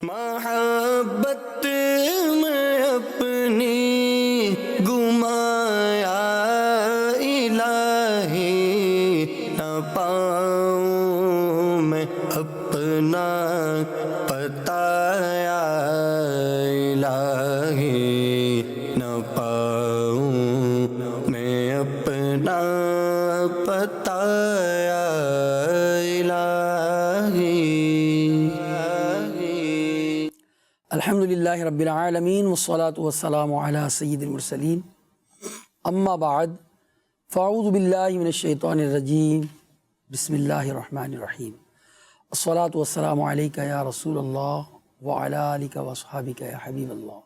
محبت میں اپنی گمایا الہی، نہ پاؤں میں اپنا بتایا الہی، نہ پاؤں میں اپنا بتایا الہی۔ الحمدللہ رب العالمین والصلاة والسلام علی سید المرسلین، اما بعد فاعوذ باللہ من الشیطان الرجیم، بسم اللہ الرحمن الرحیم۔ الصلاة والسلام علیکہ یا رسول اللہ وعلی آلکہ واصحابکہ یا حبیب اللہ۔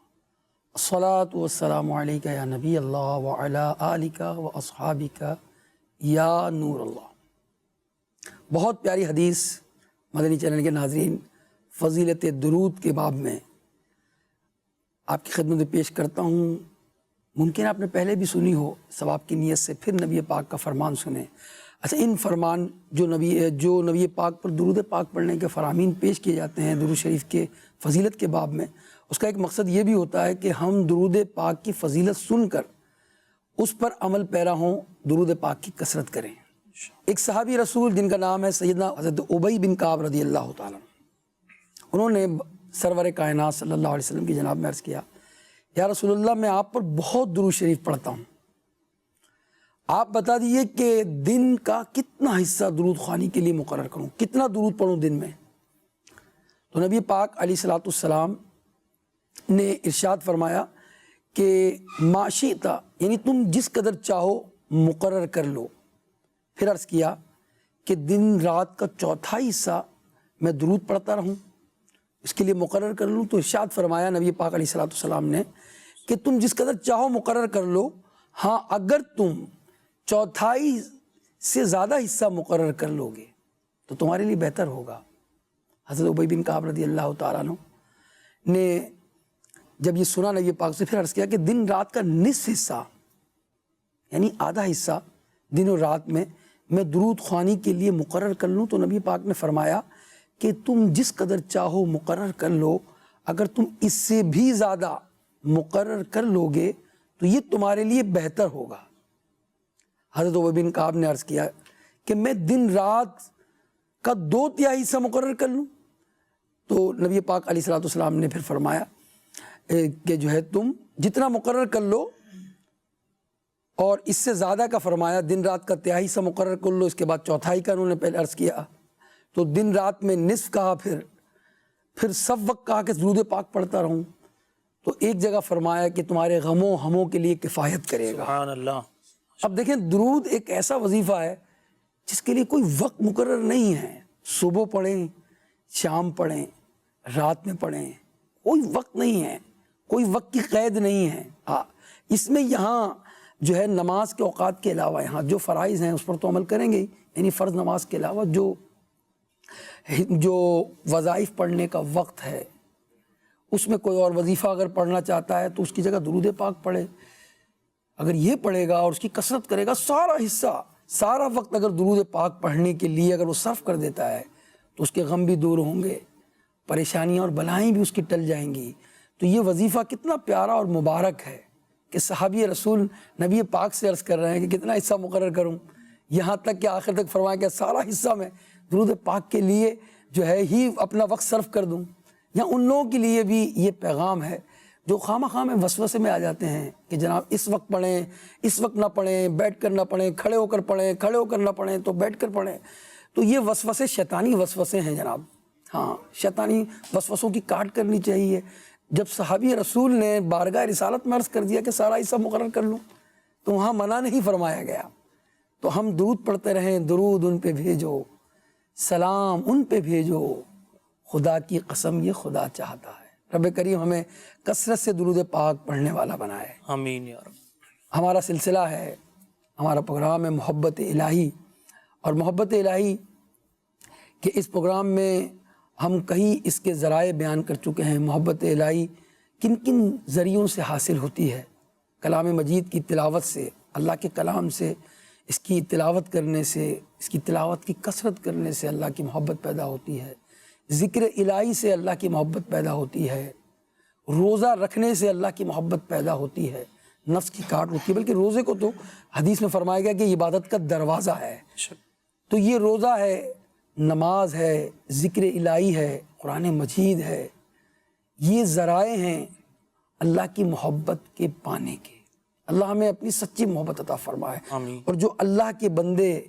الصلاة والسلام علیکہ یا نبی اللہ وعلی آلکہ واصحابکہ یا نور اللہ۔ بہت پیاری حدیث مدنی چینل کے ناظرین، فضیلت درود کے باب میں آپ کی خدمت میں پیش کرتا ہوں۔ ممکن آپ نے پہلے بھی سنی ہو، ثواب کی نیت سے پھر نبی پاک کا فرمان سنیں۔ اچھا، ان فرمان جو نبی پاک پر درود پاک پڑھنے کے فرامین پیش کیے جاتے ہیں درود شریف کے فضیلت کے باب میں، اس کا ایک مقصد یہ بھی ہوتا ہے کہ ہم درود پاک کی فضیلت سن کر اس پر عمل پیرا ہوں، درود پاک کی کثرت کریں۔ ایک صحابی رسول جن کا نام ہے سیدنا حضرت ابی بن کعب رضی اللہ تعالیٰ، انہوں نے سرور کائنات صلی اللہ علیہ وسلم کی جناب میں عرض کیا، یا رسول اللہ میں آپ پر بہت درود شریف پڑھتا ہوں، آپ بتا دیجئے کہ دن کا کتنا حصہ درود خوانی کے لیے مقرر کروں، کتنا درود پڑھوں دن میں؟ تو نبی پاک علیہ الصلوۃ والسلام نے ارشاد فرمایا کہ ما شئت، یعنی تم جس قدر چاہو مقرر کر لو۔ پھر عرض کیا کہ دن رات کا چوتھائی حصہ میں درود پڑھتا رہوں، اس کے لیے مقرر کر لوں؟ تو ارشاد فرمایا نبی پاک علیہ الصلوۃ والسلام نے کہ تم جس قدر چاہو مقرر کر لو، ہاں اگر تم چوتھائی سے زیادہ حصہ مقرر کر لو گے تو تمہارے لیے بہتر ہوگا۔ حضرت ابی بن کعب رضی اللہ تعالیٰ عنہ نے جب یہ سنا نبی پاک سے، پھر عرض کیا کہ دن رات کا نصف حصہ، یعنی آدھا حصہ دن و رات میں درود خوانی کے لیے مقرر کر لوں؟ تو نبی پاک نے فرمایا کہ تم جس قدر چاہو مقرر کر لو، اگر تم اس سے بھی زیادہ مقرر کر لو گے تو یہ تمہارے لیے بہتر ہوگا۔ حضرت ابی بن کعب نے عرض کیا کہ میں دن رات کا 2/3 حصہ مقرر کر لوں؟ تو نبی پاک علیہ الصلوۃ والسلام نے پھر فرمایا کہ جو ہے تم جتنا مقرر کر لو، اور اس سے زیادہ کا فرمایا دن رات کا 1/3 حصہ مقرر کر لو، اس کے بعد چوتھائی کا انہوں نے پہلے عرض کیا، تو دن رات میں نصف کہا، پھر سب وقت کہا کہ درود پاک پڑھتا رہوں۔ تو ایک جگہ فرمایا کہ تمہارے غموں ہموں کے لیے کفایت کرے گا۔ سبحان اللہ۔ اب دیکھیں، درود ایک ایسا وظیفہ ہے جس کے لیے کوئی وقت مقرر نہیں ہے، صبح پڑھیں، شام پڑھیں، رات میں پڑھیں، کوئی وقت نہیں ہے، کوئی وقت کی قید نہیں ہے۔ ہاں، اس میں یہاں جو ہے نماز کے اوقات کے علاوہ یہاں جو فرائض ہیں اس پر تو عمل کریں گے ہی، یعنی فرض نماز کے علاوہ جو وظائف پڑھنے کا وقت ہے، اس میں کوئی اور وظیفہ اگر پڑھنا چاہتا ہے تو اس کی جگہ درود پاک پڑھے۔ اگر یہ پڑھے گا اور اس کی کثرت کرے گا، سارا حصہ، سارا وقت اگر درود پاک پڑھنے کے لیے اگر وہ صرف کر دیتا ہے تو اس کے غم بھی دور ہوں گے، پریشانیاں اور بلائیں بھی اس کی ٹل جائیں گی۔ تو یہ وظیفہ کتنا پیارا اور مبارک ہے کہ صحابی رسول نبی پاک سے عرض کر رہے ہیں کہ کتنا حصہ مقرر کروں، یہاں تک کہ آخر تک فرمایا کہ سارا حصہ میں درود پاک کے لیے جو ہے ہی اپنا وقت صرف کر دوں۔ یا ان لوگوں کے لیے بھی یہ پیغام ہے جو خواہ میں وسوسے میں آ جاتے ہیں کہ جناب اس وقت پڑھیں، اس وقت نہ پڑھیں، بیٹھ کر نہ پڑھیں، کھڑے ہو کر پڑھیں، کھڑے ہو کر نہ پڑھیں تو بیٹھ کر پڑھیں۔ تو یہ وسوسے شیطانی وسوسے ہیں جناب۔ ہاں، شیطانی وسوسوں کی کاٹ کرنی چاہیے۔ جب صحابی رسول نے بارگاہ رسالت میں عرض کر دیا کہ سارا حصہ مقرر کر لوں تو وہاں منع نہیں فرمایا گیا۔ تو ہم درود پڑھتے رہیں، درود ان پہ بھیجو، سلام ان پہ بھیجو، خدا کی قسم یہ خدا چاہتا ہے۔ رب کریم ہمیں کثرت سے درود پاک پڑھنے والا بنائے، آمین یا رب۔ ہمارا سلسلہ ہے، ہمارا پروگرام ہے محبت الہی، اور محبت الہی کہ اس پروگرام میں ہم کہیں اس کے ذرائع بیان کر چکے ہیں۔ محبت الہی کن کن ذریعوں سے حاصل ہوتی ہے؟ کلام مجید کی تلاوت سے، اللہ کے کلام سے، اس کی تلاوت کرنے سے، اس کی تلاوت کی کثرت کرنے سے اللہ کی محبت پیدا ہوتی ہے۔ ذکر الہی سے اللہ کی محبت پیدا ہوتی ہے، روزہ رکھنے سے اللہ کی محبت پیدا ہوتی ہے، نفس کی کاٹ ہوتی ہے، بلکہ روزے کو تو حدیث میں فرمایا گیا کہ عبادت کا دروازہ ہے۔ تو یہ روزہ ہے، نماز ہے، ذکر الہی ہے، قرآن مجید ہے، یہ ذرائع ہیں اللہ کی محبت کے پانے کے۔ اللہ ہمیں اپنی سچی محبت عطا فرمائے، اور جو اللہ کے بندے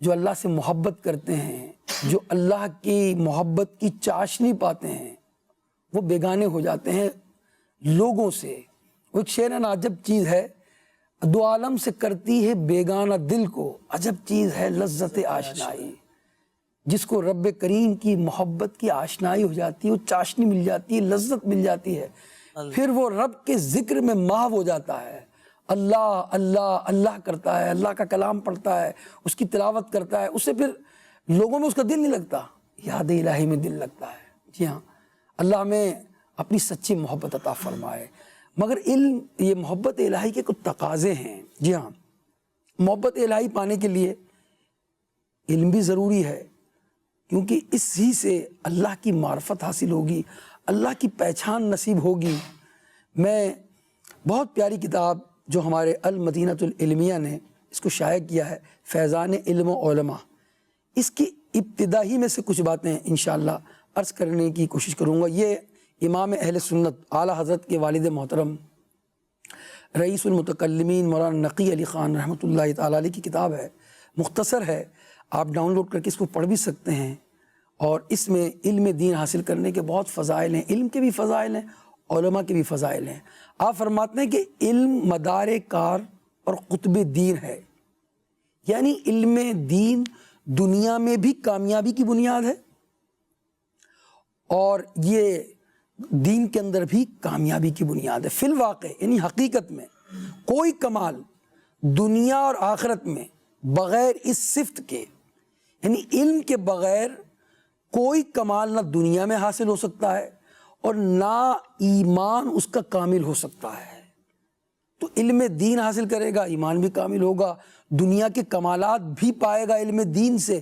جو اللہ سے محبت کرتے ہیں، جو اللہ کی محبت کی چاشنی پاتے ہیں، وہ بیگانے ہو جاتے ہیں لوگوں سے۔ وہ ایک شعر عجب چیز ہے، دو عالم سے کرتی ہے بیگانہ دل کو، عجب چیز ہے لذت آشنائی۔ جس کو رب کریم کی محبت کی آشنائی ہو جاتی ہے، وہ چاشنی مل جاتی ہے، لذت مل جاتی ہے، پھر وہ رب کے ذکر میں محو ہو جاتا ہے، اللہ اللہ اللہ کرتا ہے، اللہ کا کلام پڑھتا ہے، اس کی تلاوت کرتا ہے، اس سے پھر لوگوں میں اس کا دل نہیں لگتا، یاد الہی میں دل لگتا ہے۔ جی ہاں، اللہ ہمیں اپنی سچی محبت عطا فرمائے۔ مگر علم، یہ محبت الہی کے کچھ تقاضے ہیں۔ جی ہاں، محبت الہی پانے کے لیے علم بھی ضروری ہے، کیونکہ اسی سے اللہ کی معرفت حاصل ہوگی، اللہ کی پہچان نصیب ہوگی۔ میں بہت پیاری کتاب جو ہمارے المدینۃ العلمیہ نے اس کو شائع کیا ہے، فیضان علم و علماء، اس کی ابتدا ہی میں سے کچھ باتیں انشاءاللہ عرض کرنے کی کوشش کروں گا۔ یہ امام اہل سنت اعلیٰ حضرت کے والد محترم رئیس المتکلمین مولانا نقی علی خان رحمۃ اللہ تعالیٰ علیہ کی کتاب ہے، مختصر ہے، آپ ڈاؤن لوڈ کر کے اس کو پڑھ بھی سکتے ہیں، اور اس میں علم دین حاصل کرنے کے بہت فضائل ہیں، علم کے بھی فضائل ہیں، علماء کے بھی فضائل ہیں۔ آپ فرماتے ہیں کہ علم مدار کار اور قطب دین ہے، یعنی علم دین دنیا میں بھی کامیابی کی بنیاد ہے، اور یہ دین کے اندر بھی کامیابی کی بنیاد ہے۔ فی الواقع یعنی حقیقت میں کوئی کمال دنیا اور آخرت میں بغیر اس صفت کے، یعنی علم کے بغیر کوئی کمال نہ دنیا میں حاصل ہو سکتا ہے اور نہ ایمان اس کا کامل ہو سکتا ہے۔ تو علم دین حاصل کرے گا، ایمان بھی کامل ہوگا، دنیا کے کمالات بھی پائے گا علم دین سے،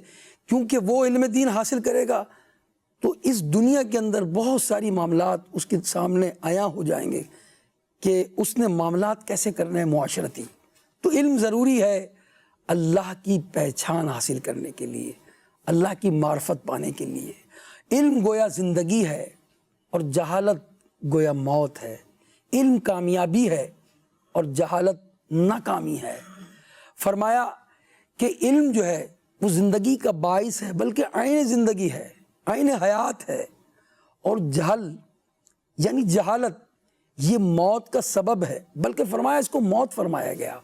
کیونکہ وہ علم دین حاصل کرے گا تو اس دنیا کے اندر بہت ساری معاملات اس کے سامنے عیاں ہو جائیں گے کہ اس نے معاملات کیسے کرنے ہیں معاشرتی۔ تو علم ضروری ہے اللہ کی پہچان حاصل کرنے کے لیے، اللہ کی معرفت پانے کے لیے۔ علم گویا زندگی ہے اور جہالت گویا موت ہے، علم کامیابی ہے اور جہالت ناکامی ہے۔ فرمایا کہ علم جو ہے وہ زندگی کا باعث ہے، بلکہ عین زندگی ہے، عین حیات ہے، اور جہل یعنی جہالت یہ موت کا سبب ہے، بلکہ فرمایا اس کو موت فرمایا گیا۔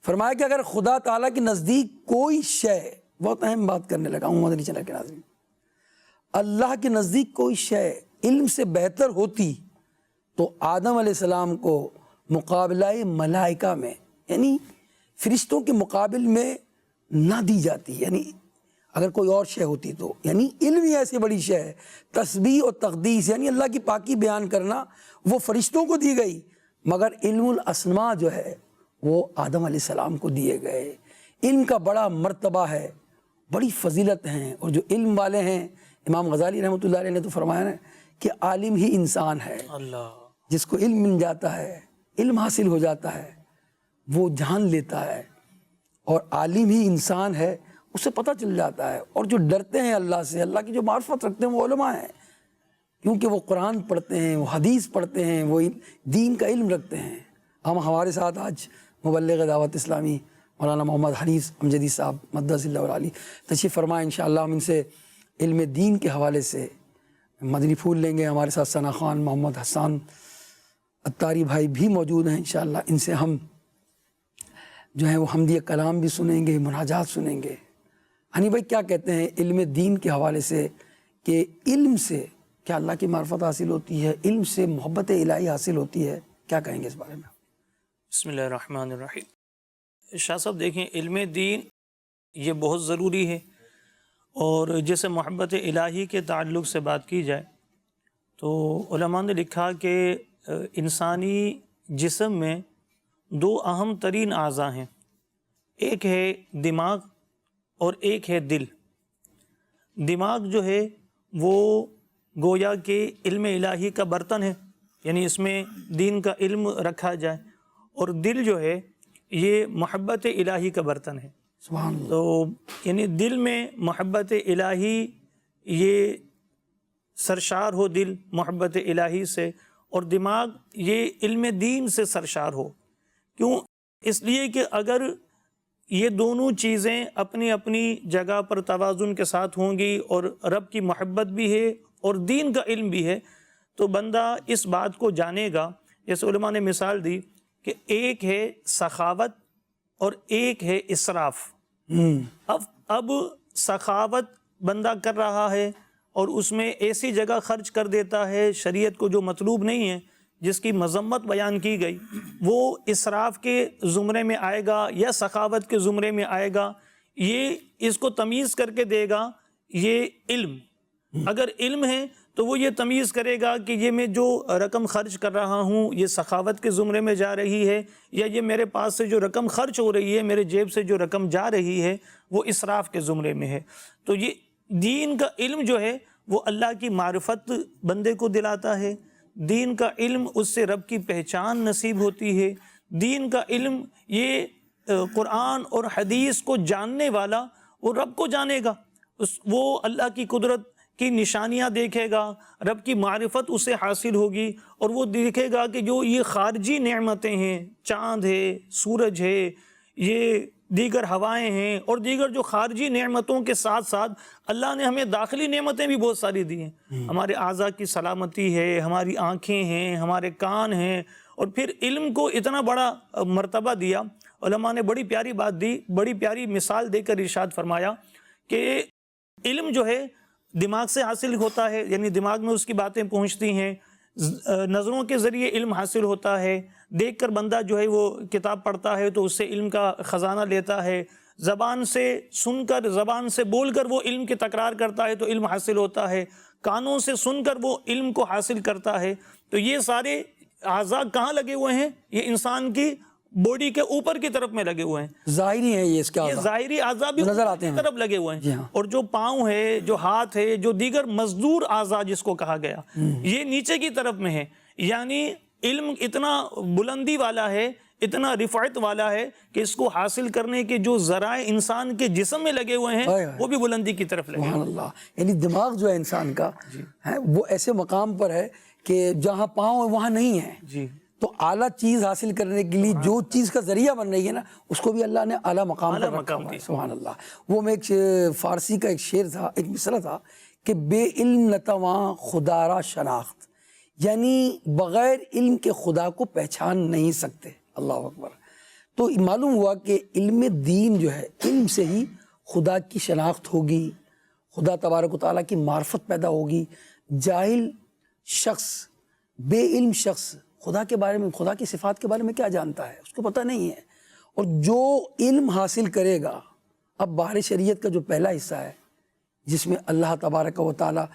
فرمایا کہ اگر خدا تعالیٰ کے نزدیک کوئی شے، بہت اہم بات کرنے لگا ہوں مدنی چینل کے ناظرین، اللہ کے نزدیک کوئی شے علم سے بہتر ہوتی تو آدم علیہ السلام کو مقابلہ ملائکہ میں، یعنی فرشتوں کے مقابل میں نہ دی جاتی، یعنی اگر کوئی اور شے ہوتی تو، یعنی علم ہی ایسی بڑی شے ہے۔ تسبیح اور تقدیس یعنی اللہ کی پاکی بیان کرنا وہ فرشتوں کو دی گئی، مگر علم الاسماء جو ہے وہ آدم علیہ السلام کو دیے گئے۔ علم کا بڑا مرتبہ ہے، بڑی فضیلت ہیں، اور جو علم والے ہیں، امام غزالی رحمۃ اللہ علیہ نے تو فرمایا نا کہ عالم ہی انسان ہے۔ جس کو علم مل جاتا ہے، علم حاصل ہو جاتا ہے، وہ جان لیتا ہے، اور عالم ہی انسان ہے، اسے پتہ چل جاتا ہے۔ اور جو ڈرتے ہیں اللہ سے، اللہ کی جو معرفت رکھتے ہیں، وہ علماء ہیں، کیونکہ وہ قرآن پڑھتے ہیں، وہ حدیث پڑھتے ہیں، وہ دین کا علم رکھتے ہیں۔ ہمارے ساتھ آج مبلغ دعوت اسلامی مولانا محمد حنیف امجدی صاحب مدث اللہ علی تشریف فرمائے، انشاءاللہ ہم ان سے علم دین کے حوالے سے مدنی پھول لیں گے۔ ہمارے ساتھ ثنا خان، محمد حسان اتاری بھائی بھی موجود ہیں، انشاءاللہ ان سے ہم جو ہیں وہ حمدیہ کلام بھی سنیں گے، مناجات سنیں گے۔ ہنی بھائی کیا کہتے ہیں علم دین کے حوالے سے کہ علم سے کیا اللہ کی معرفت حاصل ہوتی ہے، علم سے محبت الہی حاصل ہوتی ہے، کیا کہیں گے اس بارے میں؟ بسم اللہ الرحمن الرحیم۔ شاہ صاحب دیکھیں، علم دین یہ بہت ضروری ہے، اور جیسے محبت الہی کے تعلق سے بات کی جائے تو علماء نے لکھا کہ انسانی جسم میں دو اہم ترین اعضاء ہیں، ایک ہے دماغ اور ایک ہے دل۔ دماغ جو ہے وہ گویا کہ علم الہی کا برتن ہے، یعنی اس میں دین کا علم رکھا جائے، اور دل جو ہے یہ محبت الہی کا برتن ہے۔ سبحان اللہ۔ تو یعنی دل میں محبت الہی، یہ سرشار ہو دل محبت الہی سے، اور دماغ یہ علم دین سے سرشار ہو۔ کیوں؟ اس لیے کہ اگر یہ دونوں چیزیں اپنی اپنی جگہ پر توازن کے ساتھ ہوں گی، اور رب کی محبت بھی ہے اور دین کا علم بھی ہے، تو بندہ اس بات کو جانے گا، جیسے علماء نے مثال دی کہ ایک ہے سخاوت اور ایک ہے اسراف۔ اب سخاوت بندہ کر رہا ہے اور اس میں ایسی جگہ خرچ کر دیتا ہے شریعت کو جو مطلوب نہیں ہے، جس کی مذمت بیان کی گئی، وہ اسراف کے زمرے میں آئے گا یا سخاوت کے زمرے میں آئے گا؟ یہ اس کو تمیز کر کے دے گا یہ علم۔ اگر علم ہے تو وہ یہ تمیز کرے گا کہ یہ میں جو رقم خرچ کر رہا ہوں یہ سخاوت کے زمرے میں جا رہی ہے، یا یہ میرے پاس سے جو رقم خرچ ہو رہی ہے، میرے جیب سے جو رقم جا رہی ہے، وہ اسراف کے زمرے میں ہے۔ تو یہ دین کا علم جو ہے وہ اللہ کی معرفت بندے کو دلاتا ہے، دین کا علم اس سے رب کی پہچان نصیب ہوتی ہے، دین کا علم یہ قرآن اور حدیث کو جاننے والا وہ رب کو جانے گا، وہ اللہ کی قدرت کی نشانیاں دیکھے گا، رب کی معرفت اسے حاصل ہوگی، اور وہ دیکھے گا کہ جو یہ خارجی نعمتیں ہیں، چاند ہے، سورج ہے، یہ دیگر ہوائیں ہیں، اور دیگر جو خارجی نعمتوں کے ساتھ ساتھ اللہ نے ہمیں داخلی نعمتیں بھی بہت ساری دی ہیں۔ ہمارے اعضاء کی سلامتی ہے، ہماری آنکھیں ہیں، ہمارے کان ہیں، اور پھر علم کو اتنا بڑا مرتبہ دیا۔ علماء نے بڑی پیاری بات دی، بڑی پیاری مثال دے کر ارشاد فرمایا کہ علم جو ہے دماغ سے حاصل ہوتا ہے، یعنی دماغ میں اس کی باتیں پہنچتی ہیں، نظروں کے ذریعے علم حاصل ہوتا ہے، دیکھ کر بندہ جو ہے وہ کتاب پڑھتا ہے تو اس سے علم کا خزانہ لیتا ہے، زبان سے سن کر، زبان سے بول کر وہ علم کی تکرار کرتا ہے تو علم حاصل ہوتا ہے، کانوں سے سن کر وہ علم کو حاصل کرتا ہے۔ تو یہ سارے اعضاء کہاں لگے ہوئے ہیں؟ یہ انسان کی باڈی کے اوپر کی طرف میں لگے ہوئے ہیں، ظاہری ہے، یہ ظاہری اعضاء بھی نظر آتے ہیں، طرف لگے ہوئے ہیں۔ جی ہاں۔ اور جو پاؤں ہے، جو ہاتھ ہے، جو دیگر مزدور اعضاء جس کو کہا گیا، یہ نیچے کی طرف میں ہے۔ یعنی علم اتنا بلندی والا ہے، اتنا رفعت والا ہے کہ اس کو حاصل کرنے کے جو ذرائع انسان کے جسم میں لگے ہوئے ہیں وہ بھی بلندی کی طرف لگے۔ سبحان اللہ۔ یعنی دماغ جو ہے انسان کا ہے وہ ایسے مقام پر ہے کہ جہاں پاؤں ہے وہاں نہیں ہے۔ جی۔ تو اعلیٰ چیز حاصل کرنے کے لیے جو چیز کا ذریعہ بن رہی ہے نا، اس کو بھی اللہ نے اعلیٰ مقام پر رکھا ہوا ہے۔ سبحان اللہ۔ وہ میں ایک فارسی کا ایک شعر تھا، ایک مصرع تھا کہ بے علم نتواں خدا را شناخت، یعنی بغیر علم کے خدا کو پہچان نہیں سکتے۔ اللہ اکبر۔ تو معلوم ہوا کہ علم دین جو ہے، علم سے ہی خدا کی شناخت ہوگی، خدا تبارک و تعالیٰ کی معرفت پیدا ہوگی۔ جاہل شخص، بے علم شخص خدا کے بارے میں، خدا کی صفات کے بارے میں کیا جانتا ہے؟ اس کو پتہ نہیں ہے۔ اور جو علم حاصل کرے گا، اب بحر شریعت کا جو پہلا حصہ ہے جس میں اللہ تبارک و تعالیٰ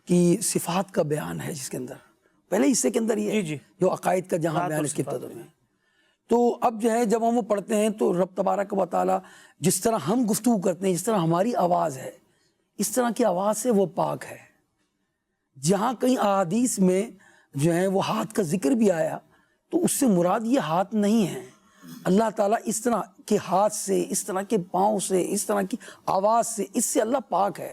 کی صفات کا بیان ہے، جس کے اندر پہلے حصے کے اندر یہ ہے جو عقائد کا جہاں بیان اس کے ابتدا میں، تو اب جو ہے جب ہم وہ پڑھتے ہیں تو رب تبارک و تعالیٰ جس طرح ہم گفتگو کرتے ہیں، جس طرح ہماری آواز ہے، اس طرح کی آواز سے وہ پاک ہے۔ جہاں کئی احادیث میں جو ہے وہ ہاتھ کا ذکر بھی آیا تو اس سے مراد یہ ہاتھ نہیں ہے۔ اللہ تعالیٰ اس طرح کے ہاتھ سے، اس طرح کے پاؤں سے، اس طرح کی آواز سے، اس سے اللہ پاک ہے۔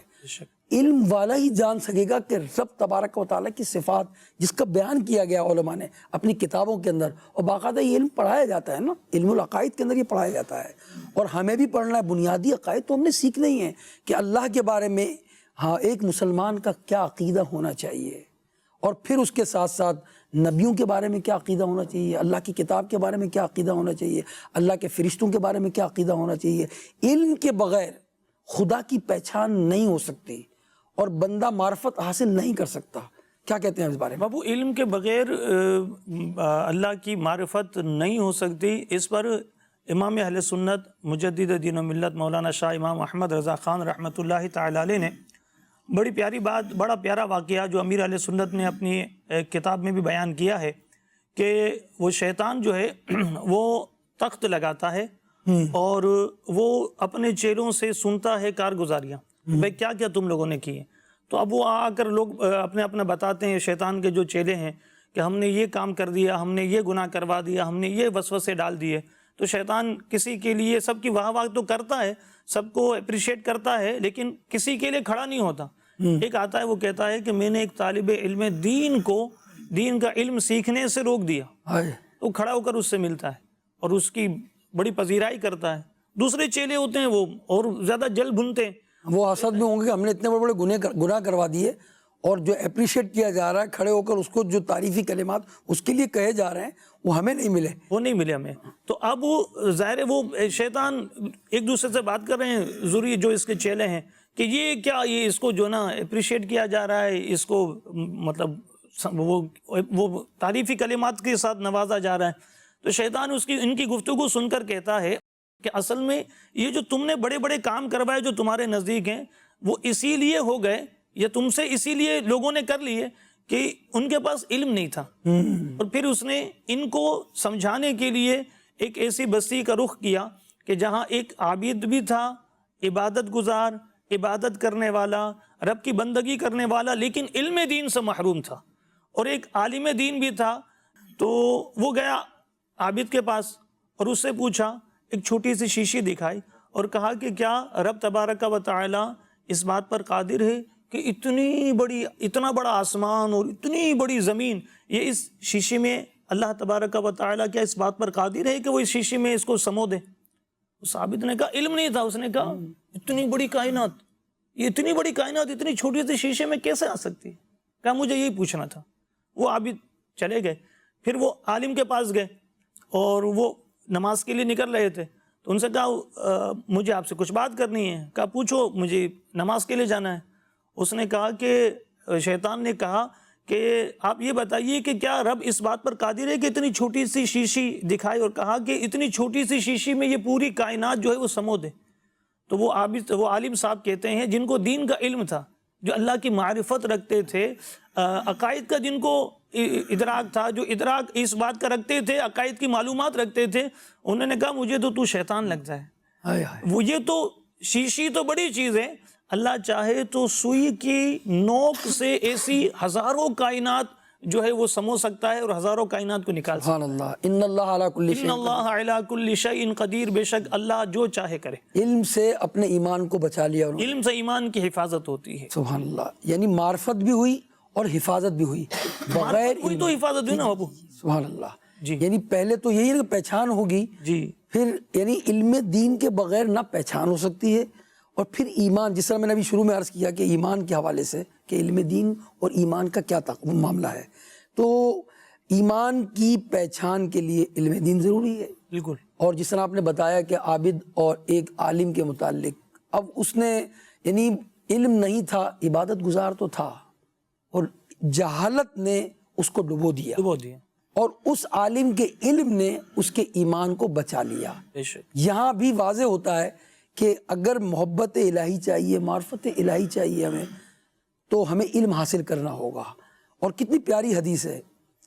علم والا ہی جان سکے گا کہ رب تبارک و تعالیٰ کی صفات جس کا بیان کیا گیا علماء نے اپنی کتابوں کے اندر، اور باقاعدہ یہ علم پڑھایا جاتا ہے نا، علم العقائد کے اندر یہ پڑھایا جاتا ہے، اور ہمیں بھی پڑھنا ہے۔ بنیادی عقائد تو ہم نے سیکھنا ہی ہے کہ اللہ کے بارے میں ہاں ایک مسلمان کا کیا عقیدہ ہونا چاہیے، اور پھر اس کے ساتھ ساتھ نبیوں کے بارے میں کیا عقیدہ ہونا چاہیے، اللہ کی کتاب کے بارے میں کیا عقیدہ ہونا چاہیے، اللہ کے فرشتوں کے بارے میں کیا عقیدہ ہونا چاہیے۔ علم کے بغیر خدا کی پہچان نہیں ہو سکتی اور بندہ معرفت حاصل نہیں کر سکتا۔ کیا کہتے ہیں اس بارے میں؟ بابو، علم کے بغیر اللہ کی معرفت نہیں ہو سکتی۔ اس پر امام اہل سنت مجدد دین و ملت مولانا شاہ امام احمد رضا خان رحمۃ اللہ تعالی علیہ نے بڑی پیاری بات، بڑا پیارا واقعہ جو امیر اہل سنت نے اپنی کتاب میں بھی بیان کیا ہے کہ وہ شیطان جو ہے وہ تخت لگاتا ہے اور وہ اپنے چیلوں سے سنتا ہے کارگزاریاں، بھئی کیا کیا تم لوگوں نے کی ہیں۔ تو اب وہ آ کر لوگ اپنے اپنا بتاتے ہیں، شیطان کے جو چیلے ہیں، کہ ہم نے یہ کام کر دیا، ہم نے یہ گناہ کروا دیا، ہم نے یہ وسوسے ڈال دیے. تو شیطان کسی کے لیے سب کی واہ واہ تو کرتا ہے، سب کو اپریشیٹ کرتا ہے، لیکن کسی کے لیے کھڑا نہیں ہوتا. ایک آتا ہے وہ کہتا ہے کہ میں نے ایک طالب علم دین کو دین کا علم سیکھنے سے روک دیا. تو کھڑا ہو کر اس سے ملتا ہے اور اس کی بڑی پذیرائی کرتا ہے. دوسرے چیلے ہوتے ہیں وہ اور زیادہ جل بھنتے ہیں، وہ حسد میں ہوں گے کہ ہم نے اتنے بڑے بڑے گناہ کروا دیے، اور جو اپریشیٹ کیا جا رہا ہے کھڑے ہو کر اس کو، جو تعریفی کلمات اس کے لیے کہے جا رہے ہیں، وہ ہمیں نہیں ملے. وہ نہیں ملے ہمیں. تو اب وہ ظاہر ہے وہ شیطان ایک دوسرے سے بات کر رہے ہیں، ضروری جو اس کے چیلے ہیں، کہ یہ کیا، یہ اس کو جو نا اپریشیٹ کیا جا رہا ہے، اس کو مطلب وہ تعریفی کلمات کے ساتھ نوازا جا رہا ہے. تو شیطان ان کی گفتگو سن کر کہتا ہے کہ اصل میں یہ جو تم نے بڑے بڑے کام کروائے جو تمہارے نزدیک ہیں، وہ اسی لیے ہو گئے، یا تم سے اسی لیے لوگوں نے کر لیے کہ ان کے پاس علم نہیں تھا. اور پھر اس نے ان کو سمجھانے کے لیے ایک ایسی بستی کا رخ کیا کہ جہاں ایک عابد بھی تھا، عبادت گزار، عبادت کرنے والا، رب کی بندگی کرنے والا، لیکن علم دین سے محروم تھا، اور ایک عالم دین بھی تھا. تو وہ گیا عابد کے پاس اور اس سے پوچھا، ایک چھوٹی سی شیشی دکھائی اور کہا کہ کیا رب تبارک و تعالی اس بات پر قادر ہے کہ اتنا بڑا آسمان اور اتنی بڑی زمین، یہ اس شیشے میں اللہ تبارک و تعالی کیا اس بات پر قادر ہے کہ وہ اس شیشے میں اس کو سمو دے؟ اس عابد نے کہا علم نہیں تھا. اس نے کہا اتنی بڑی کائنات، یہ اتنی بڑی کائنات اتنی چھوٹی سی شیشے میں کیسے آ سکتی ہے؟ کہا مجھے یہی پوچھنا تھا. وہ عابد چلے گئے. پھر وہ عالم کے پاس گئے اور وہ نماز کے لیے نکل رہے تھے. تو ان سے کہا مجھے آپ سے کچھ بات کرنی ہے. کہا پوچھو، مجھے نماز کے لیے جانا ہے. اس نے کہا کہ شیطان نے کہا کہ آپ یہ بتائیے کہ کیا رب اس بات پر قادر ہے کہ اتنی چھوٹی سی شیشی دکھائی، اور کہا کہ اتنی چھوٹی سی شیشی میں یہ پوری کائنات جو ہے وہ سمو دے؟ تو وہ عالم صاحب کہتے ہیں جن کو دین کا علم تھا، جو اللہ کی معرفت رکھتے تھے، عقائد کا جن کو ادراک تھا، جو ادراک اس بات کا رکھتے تھے، عقائد کی معلومات رکھتے تھے، انہوں نے کہا مجھے تو شیطان لگتا ہے. وہ یہ تو شیشی تو بڑی چیز ہے، اللہ چاہے تو سوئی کی نوک سے ایسی ہزاروں کائنات جو ہے وہ سمو سکتا ہے اور ہزاروں کائنات کو نکال سکتا ہے. سبحان اللہ. ان اللہ علی کل شیء، ان اللہ علی کل شیء قدیر، بے شک اللہ جو چاہے کرے. علم سے اپنے ایمان کو بچا لیا انہوں نے. علم سے ایمان کی حفاظت ہوتی ہے. سبحان اللہ. یعنی معرفت بھی ہوئی اور حفاظت بھی ہوئی، بغیر کوئی تو حفاظت ہوئی نا ابو. سبحان اللہ. جی یعنی پہلے تو یہی کہ پہچان ہوگی، جی، پھر یعنی علم دین کے بغیر نہ پہچان ہو سکتی ہے، اور پھر ایمان، جس طرح میں نے ابھی شروع میں عرض کیا کہ ایمان کے حوالے سے کہ علم دین اور ایمان کا کیا معاملہ ہے. تو ایمان کی پہچان کے لیے علم دین ضروری ہے. بالکل. اور جس طرح آپ نے بتایا کہ عابد اور ایک عالم کے متعلق، اب اس نے یعنی علم نہیں تھا، عبادت گزار تو تھا، اور جہالت نے اس کو ڈبو دیا، اور اس عالم کے علم نے اس کے ایمان کو بچا لیا. یہاں بھی واضح ہوتا ہے کہ اگر محبت الہی چاہیے، معرفت الہی چاہیے ہمیں، تو ہمیں علم حاصل کرنا ہوگا. اور کتنی پیاری حدیث ہے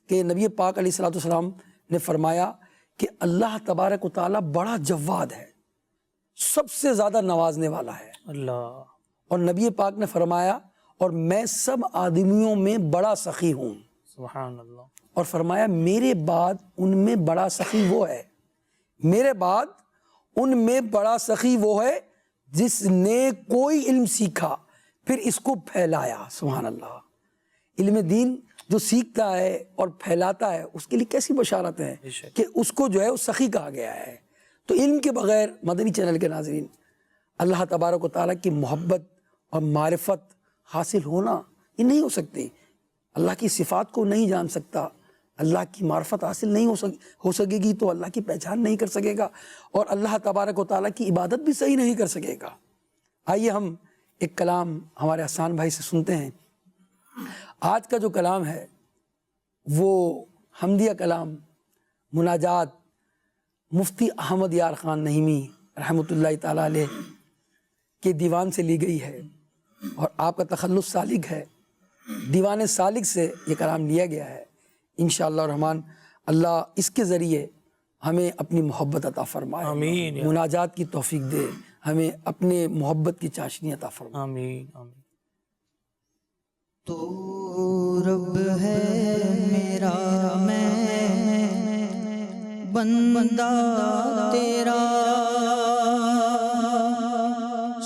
کہ نبی پاک علیہ الصلوۃ والسلام نے فرمایا کہ اللہ تبارک و تعالیٰ بڑا جواد ہے، سب سے زیادہ نوازنے والا ہے. اللہ. اور نبی پاک نے فرمایا اور میں سب آدمیوں میں بڑا سخی ہوں. سبحان اللہ. اور فرمایا میرے بعد ان میں بڑا سخی وہ ہے، میرے بعد ان میں بڑا سخی وہ ہے جس نے کوئی علم سیکھا پھر اس کو پھیلایا. سبحان اللہ. علم دین جو سیکھتا ہے اور پھیلاتا ہے اس کے لیے کیسی بشارت ہے کہ اس کو جو ہے وہ سخی کہا گیا ہے. تو علم کے بغیر مدنی چینل کے ناظرین اللہ تبارک و تعالیٰ کی محبت اور معرفت حاصل ہونا یہ نہیں ہو سکتی. اللہ کی صفات کو نہیں جان سکتا، اللہ کی معرفت حاصل نہیں ہو سکے گی تو اللہ کی پہچان نہیں کر سکے گا، اور اللہ تبارک و تعالیٰ کی عبادت بھی صحیح نہیں کر سکے گا. آئیے ہم ایک کلام ہمارے احسان بھائی سے سنتے ہیں. آج کا جو کلام ہے وہ حمدیہ کلام مناجات مفتی احمد یار خان نعیمی رحمۃ اللہ تعالیٰ علیہ کے دیوان سے لی گئی ہے، اور آپ کا تخلص سالک ہے، دیوان سالک سے یہ کلام لیا گیا ہے. انشاءاللہ الرحمن اللہ اس کے ذریعے ہمیں اپنی محبت عطا فرمائے، آمین. مناجات کی توفیق دے، ہمیں اپنے محبت کی چاشنی عطا فرمائے. آمین. آمین. تو رب ہے میرا میں بندہ تیرا،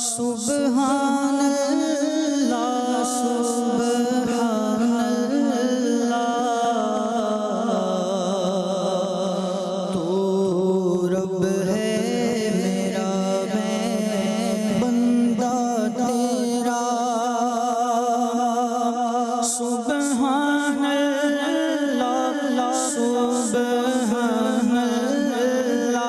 سبحان اللہ سبحان اللہ، تو رب ہے میرا میں بندہ تیرا، سبحان اللہ سبحان اللہ،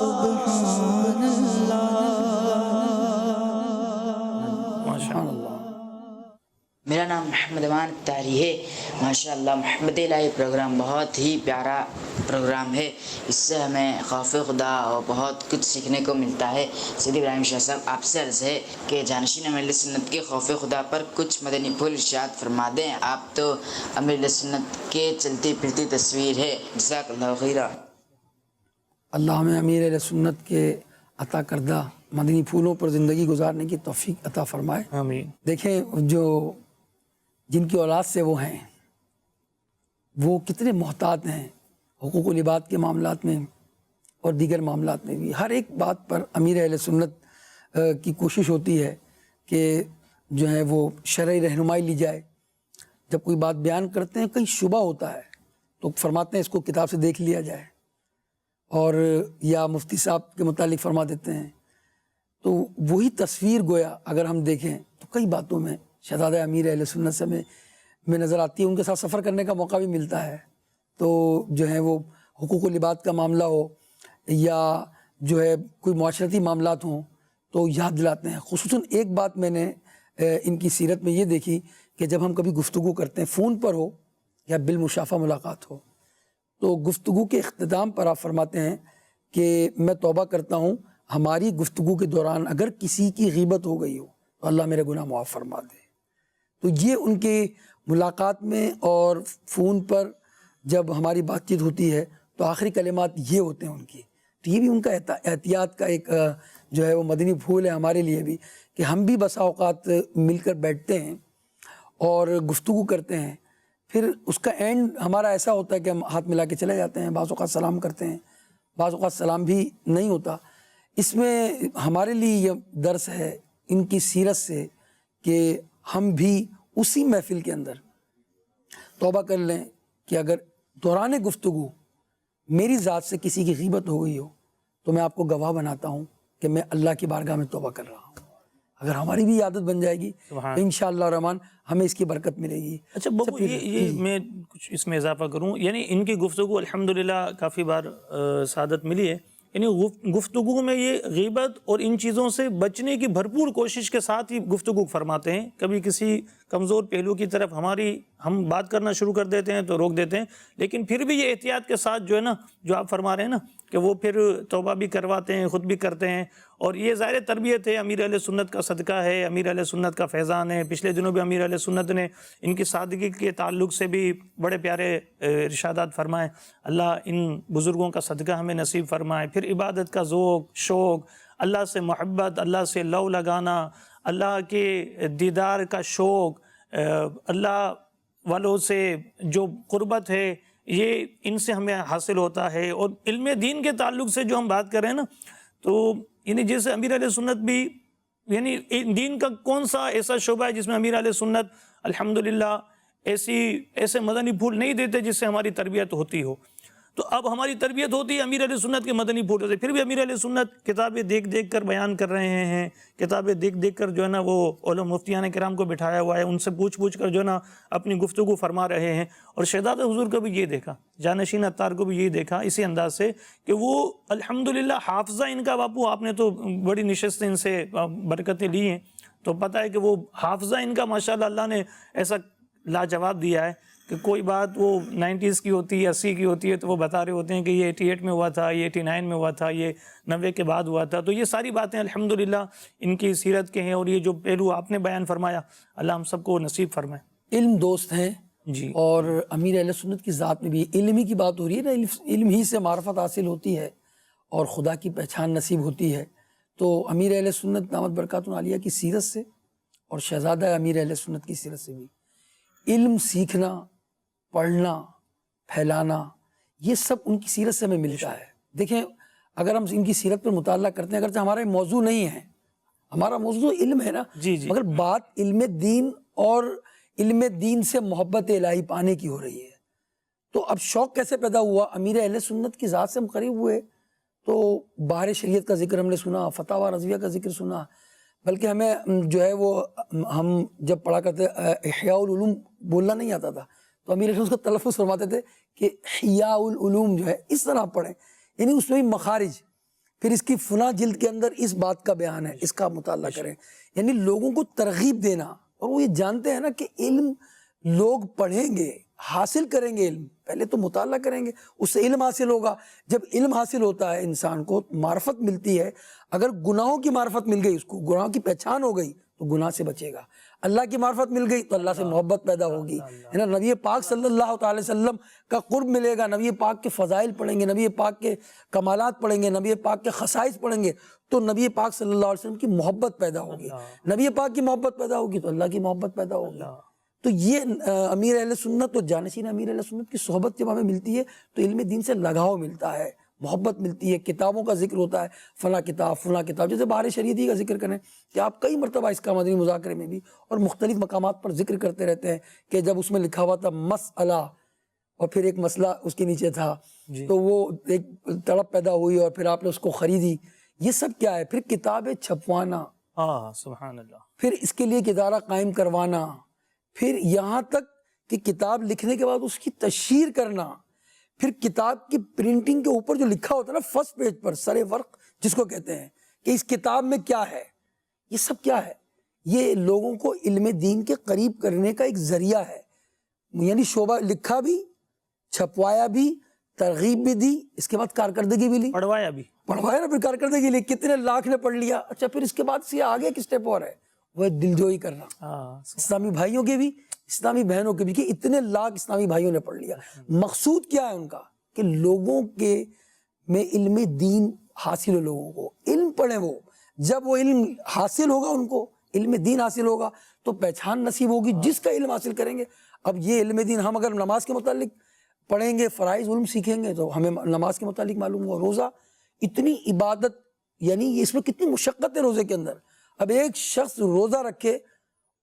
سبحان ماشاء سبحان اللہ. اللہ. میرا نام محمد امان تاری ہے. ماشاء اللہ محمد الہی پروگرام بہت ہی پیارا پروگرام ہے. اس سے ہمیں خوف خدا اور بہت کچھ سیکھنے کو ملتا ہے. سید ابراہیم شاہ صاحب آپ سے عرض ہے کہ جانشین امیر اہل سنت کے خوف خدا پر کچھ مدنی پھول ارشاد فرما دیں. آپ تو امیر اہل سنت کے چلتی پھرتی تصویر ہے. جزاک اللہ خیرہ. اللہ ہمیں امیر اہل سنت کے عطا کردہ مدنی پھولوں پر زندگی گزارنے کی توفیق عطا فرمائے. آمین. دیکھیں جو جن کی اولاد سے وہ ہیں وہ کتنے محتاط ہیں حقوق و لباد کے معاملات میں اور دیگر معاملات میں بھی. ہر ایک بات پر امیر اہل سنت کی کوشش ہوتی ہے کہ جو ہے وہ شرعی رہنمائی لی جائے. جب کوئی بات بیان کرتے ہیں کہیں شبہ ہوتا ہے تو فرماتے ہیں اس کو کتاب سے دیکھ لیا جائے، اور یا مفتی صاحب کے متعلق فرما دیتے ہیں. تو وہی تصویر گویا اگر ہم دیکھیں تو کئی باتوں میں شہزادہ امیر اہل سنت سے میں نظر آتی ہے. ان کے ساتھ سفر کرنے کا موقع بھی ملتا ہے تو جو ہے وہ حقوق و لباد کا معاملہ ہو یا جو ہے کوئی معاشرتی معاملات ہوں تو یاد دلاتے ہیں. خصوصاً ایک بات میں نے ان کی سیرت میں یہ دیکھی کہ جب ہم کبھی گفتگو کرتے ہیں فون پر ہو یا بالمشافہ ملاقات ہو تو گفتگو کے اختتام پر آپ فرماتے ہیں کہ میں توبہ کرتا ہوں ہماری گفتگو کے دوران اگر کسی کی غیبت ہو گئی ہو تو اللہ میرے گناہ معاف فرما دے. تو یہ ان کے ملاقات میں اور فون پر جب ہماری بات چیت ہوتی ہے تو آخری کلمات یہ ہوتے ہیں ان کی. تو یہ بھی ان کا احتیاط کا ایک جو ہے وہ مدنی پھول ہے ہمارے لیے بھی کہ ہم بھی بسا اوقات مل کر بیٹھتے ہیں اور گفتگو کرتے ہیں، پھر اس کا اینڈ ہمارا ایسا ہوتا ہے کہ ہم ہاتھ ملا کے چلے جاتے ہیں. بعض اوقات سلام کرتے ہیں، بعض اوقات سلام بھی نہیں ہوتا. اس میں ہمارے لیے یہ درس ہے ان کی سیرت سے کہ ہم بھی اسی محفل کے اندر توبہ کر لیں کہ اگر دوران گفتگو میری ذات سے کسی کی غیبت ہو گئی ہو تو میں آپ کو گواہ بناتا ہوں کہ میں اللہ کی بارگاہ میں توبہ کر رہا ہوں. اگر ہماری بھی عادت بن جائے گی تو انشاءاللہ الرحمن ہمیں اس کی برکت ملے گی. اچھا بابو یہ میں کچھ اس میں اضافہ کروں، یعنی ان کی گفتگو الحمدللہ کافی بار سعادت ملی ہے. یعنی گفتگو میں یہ غیبت اور ان چیزوں سے بچنے کی بھرپور کوشش کے ساتھ ہی گفتگو فرماتے ہیں. کبھی کسی کمزور پہلو کی طرف ہم بات کرنا شروع کر دیتے ہیں تو روک دیتے ہیں، لیکن پھر بھی یہ احتیاط کے ساتھ جو ہے نا جو آپ فرما رہے ہیں نا کہ وہ پھر توبہ بھی کرواتے ہیں، خود بھی کرتے ہیں. اور یہ ظاہر تربیت ہے، امیر اہل سنت کا صدقہ ہے، امیر اہل سنت کا فیضان ہے. پچھلے دنوں بھی امیر اہل سنت نے ان کی سادگی کے تعلق سے بھی بڑے پیارے ارشادات فرمائے. اللہ ان بزرگوں کا صدقہ ہمیں نصیب فرمائے. پھر عبادت کا ذوق، شوق، اللہ سے محبت، اللہ سے لو لگانا، اللہ کے دیدار کا شوق، اللہ والوں سے جو قربت ہے یہ ان سے ہمیں حاصل ہوتا ہے. اور علم دین کے تعلق سے جو ہم بات کر رہے ہیں نا تو یعنی جیسے امیر اہل سنت بھی یعنی دین کا کون سا ایسا شعبہ ہے جس میں امیر اہل سنت الحمدللہ ایسے مدنی پھول نہیں دیتے جس سے ہماری تربیت ہوتی ہو. تو اب ہماری تربیت ہوتی ہے امیر اہل سنت کے مدنی پھول سے. پھر بھی امیر اہل سنت کتابیں دیکھ دیکھ کر بیان کر رہے ہیں، کتابیں دیکھ دیکھ کر جو ہے نا وہ علماء مفتیان کرام کو بٹھایا ہوا ہے، ان سے پوچھ کر جو ہے نا اپنی گفتگو فرما رہے ہیں. اور شہزاد حضور کو بھی یہ دیکھا، جانشین اتار کو بھی یہ دیکھا اسی انداز سے کہ وہ الحمدللہ حافظہ ان کا باپو آپ نے تو بڑی نشست ان سے برکتیں لی ہیں تو پتہ ہے کہ وہ حافظہ ان کا ماشاءاللہ اللہ نے ایسا لاجواب دیا ہے کہ کوئی بات وہ 90s کی ہوتی ہے، 80 کی ہوتی ہے تو وہ بتا رہے ہوتے ہیں کہ یہ 88 میں ہوا تھا، یہ 89 میں ہوا تھا، یہ 90 کے بعد ہوا تھا. تو یہ ساری باتیں الحمدللہ ان کی سیرت کے ہیں. اور یہ جو پہلو آپ نے بیان فرمایا اللہ ہم سب کو نصیب فرمائے. علم دوست ہیں جی. اور امیر اہل سنت کی ذات میں بھی علم ہی کی بات ہو رہی ہے نا، علم ہی سے معرفت حاصل ہوتی ہے اور خدا کی پہچان نصیب ہوتی ہے. تو امیر اہل سنت دامت برکاتہ عالیہ کی سیرت سے اور شہزادہ امیر اہل سنت کی سیرت سے بھی علم سیکھنا، پڑھنا، پھیلانا یہ سب ان کی سیرت سے ہمیں ملتا ہے. دیکھیں اگر ہم ان کی سیرت پر مطالعہ کرتے ہیں، اگرچہ ہمارا موضوع نہیں ہے، ہمارا موضوع علم ہے نا، مگر بات علم دین اور علم دین سے محبت الہی پانے کی ہو رہی ہے. تو اب شوق کیسے پیدا ہوا؟ امیر اہل سنت کی ذات سے ہم قریب ہوئے تو بہار شریعت کا ذکر ہم نے سنا، فتاوی رضویہ کا ذکر سنا، بلکہ ہمیں جو ہے وہ ہم جب پڑھا کرتے احیاء العلوم بولنا نہیں آتا تھا تو امیر اس کا تلفظ فرماتے تھے کہ احیاء العلوم جو ہے اس طرح پڑھیں، یعنی اس میں بھی مخارج پھر اس کی فلاں جلد کے اندر اس بات کا بیان ہے، اس کا مطالعہ کریں. یعنی لوگوں کو ترغیب دینا. اور وہ یہ جانتے ہیں نا کہ علم لوگ پڑھیں گے، حاصل کریں گے، علم پہلے تو مطالعہ کریں گے، اس سے علم حاصل ہوگا. جب علم حاصل ہوتا ہے انسان کو، معرفت ملتی ہے. اگر گناہوں کی معرفت مل گئی، اس کو گناہوں کی پہچان ہو گئی تو گناہ سے بچے گا. اللہ کی معرفت مل گئی تو اللہ سے محبت پیدا ہوگی. ہے نا، نبی پاک صلی اللہ تعالی وسلم کا قرب ملے گا. نبی پاک کے فضائل پڑھیں گے، نبی پاک کے کمالات پڑھیں گے، نبی پاک کے خصائص پڑھیں گے تو نبی پاک صلی اللہ علیہ وسلم کی محبت پیدا ہوگی. نبی پاک کی محبت پیدا ہوگی تو اللہ کی محبت پیدا ہوگی. تو یہ امیر اہل سنت اور جانشین امیر اہل سنت کی صحبت جب ہمیں ملتی ہے تو علم دین سے لگاؤ ملتا ہے، محبت ملتی ہے. کتابوں کا ذکر ہوتا ہے، فلاں کتاب، جیسے بہار شریعتی کا ذکر کریں کہ آپ کئی مرتبہ اس کا مدنی مذاکرے میں بھی اور مختلف مقامات پر ذکر کرتے رہتے ہیں کہ جب اس میں لکھا ہوا تھا مسئلہ اور پھر ایک مسئلہ اس کے نیچے تھا تو وہ ایک تڑپ پیدا ہوئی اور پھر آپ نے اس کو خریدی. یہ سب کیا ہے؟ پھر کتابیں چھپوانا، سبحان اللہ، پھر اس کے لیے ایک ادارہ قائم کروانا، پھر یہاں تک کہ کتاب لکھنے کے بعد اس کی تشہیر کرنا، پھر کتاب کی پرنٹنگ کے اوپر جو لکھا ہوتا ہے نا فرسٹ پیج پر، سر ورق جس کو کہتے ہیں کہ اس کتاب میں کیا ہے، یہ سب کیا ہے؟ یہ لوگوں کو علم دین کے قریب کرنے کا ایک ذریعہ ہے. یعنی شعبہ لکھا بھی، چھپوایا بھی، ترغیب بھی دی، اس کے بعد کارکردگی بھی لی، پڑھوایا نا، پھر کارکردگی لی. کتنے لاکھ نے پڑھ لیا. اچھا پھر اس کے بعد سے آگے کس سٹیپ اور ہے؟ وہ دلجوئی کرنا. اسلامی بھائیوں کے بھی، اسلامی بہنوں کے بھی، کہ اتنے لاکھ اسلامی بھائیوں نے پڑھ لیا. مقصود کیا ہے ان کا؟ کہ لوگوں کے میں علم دین حاصل ہو، لوگوں کو علم پڑھیں. وہ جب وہ علم حاصل ہوگا، ان کو علم دین حاصل ہوگا تو پہچان نصیب ہوگی جس کا علم حاصل کریں گے. اب یہ علم دین ہم اگر نماز کے متعلق پڑھیں گے، فرائض علم سیکھیں گے تو ہمیں نماز کے متعلق معلوم ہوگا. روزہ اتنی عبادت، یعنی اس میں کتنی مشقت ہے روزے کے اندر. اب ایک شخص روزہ رکھے،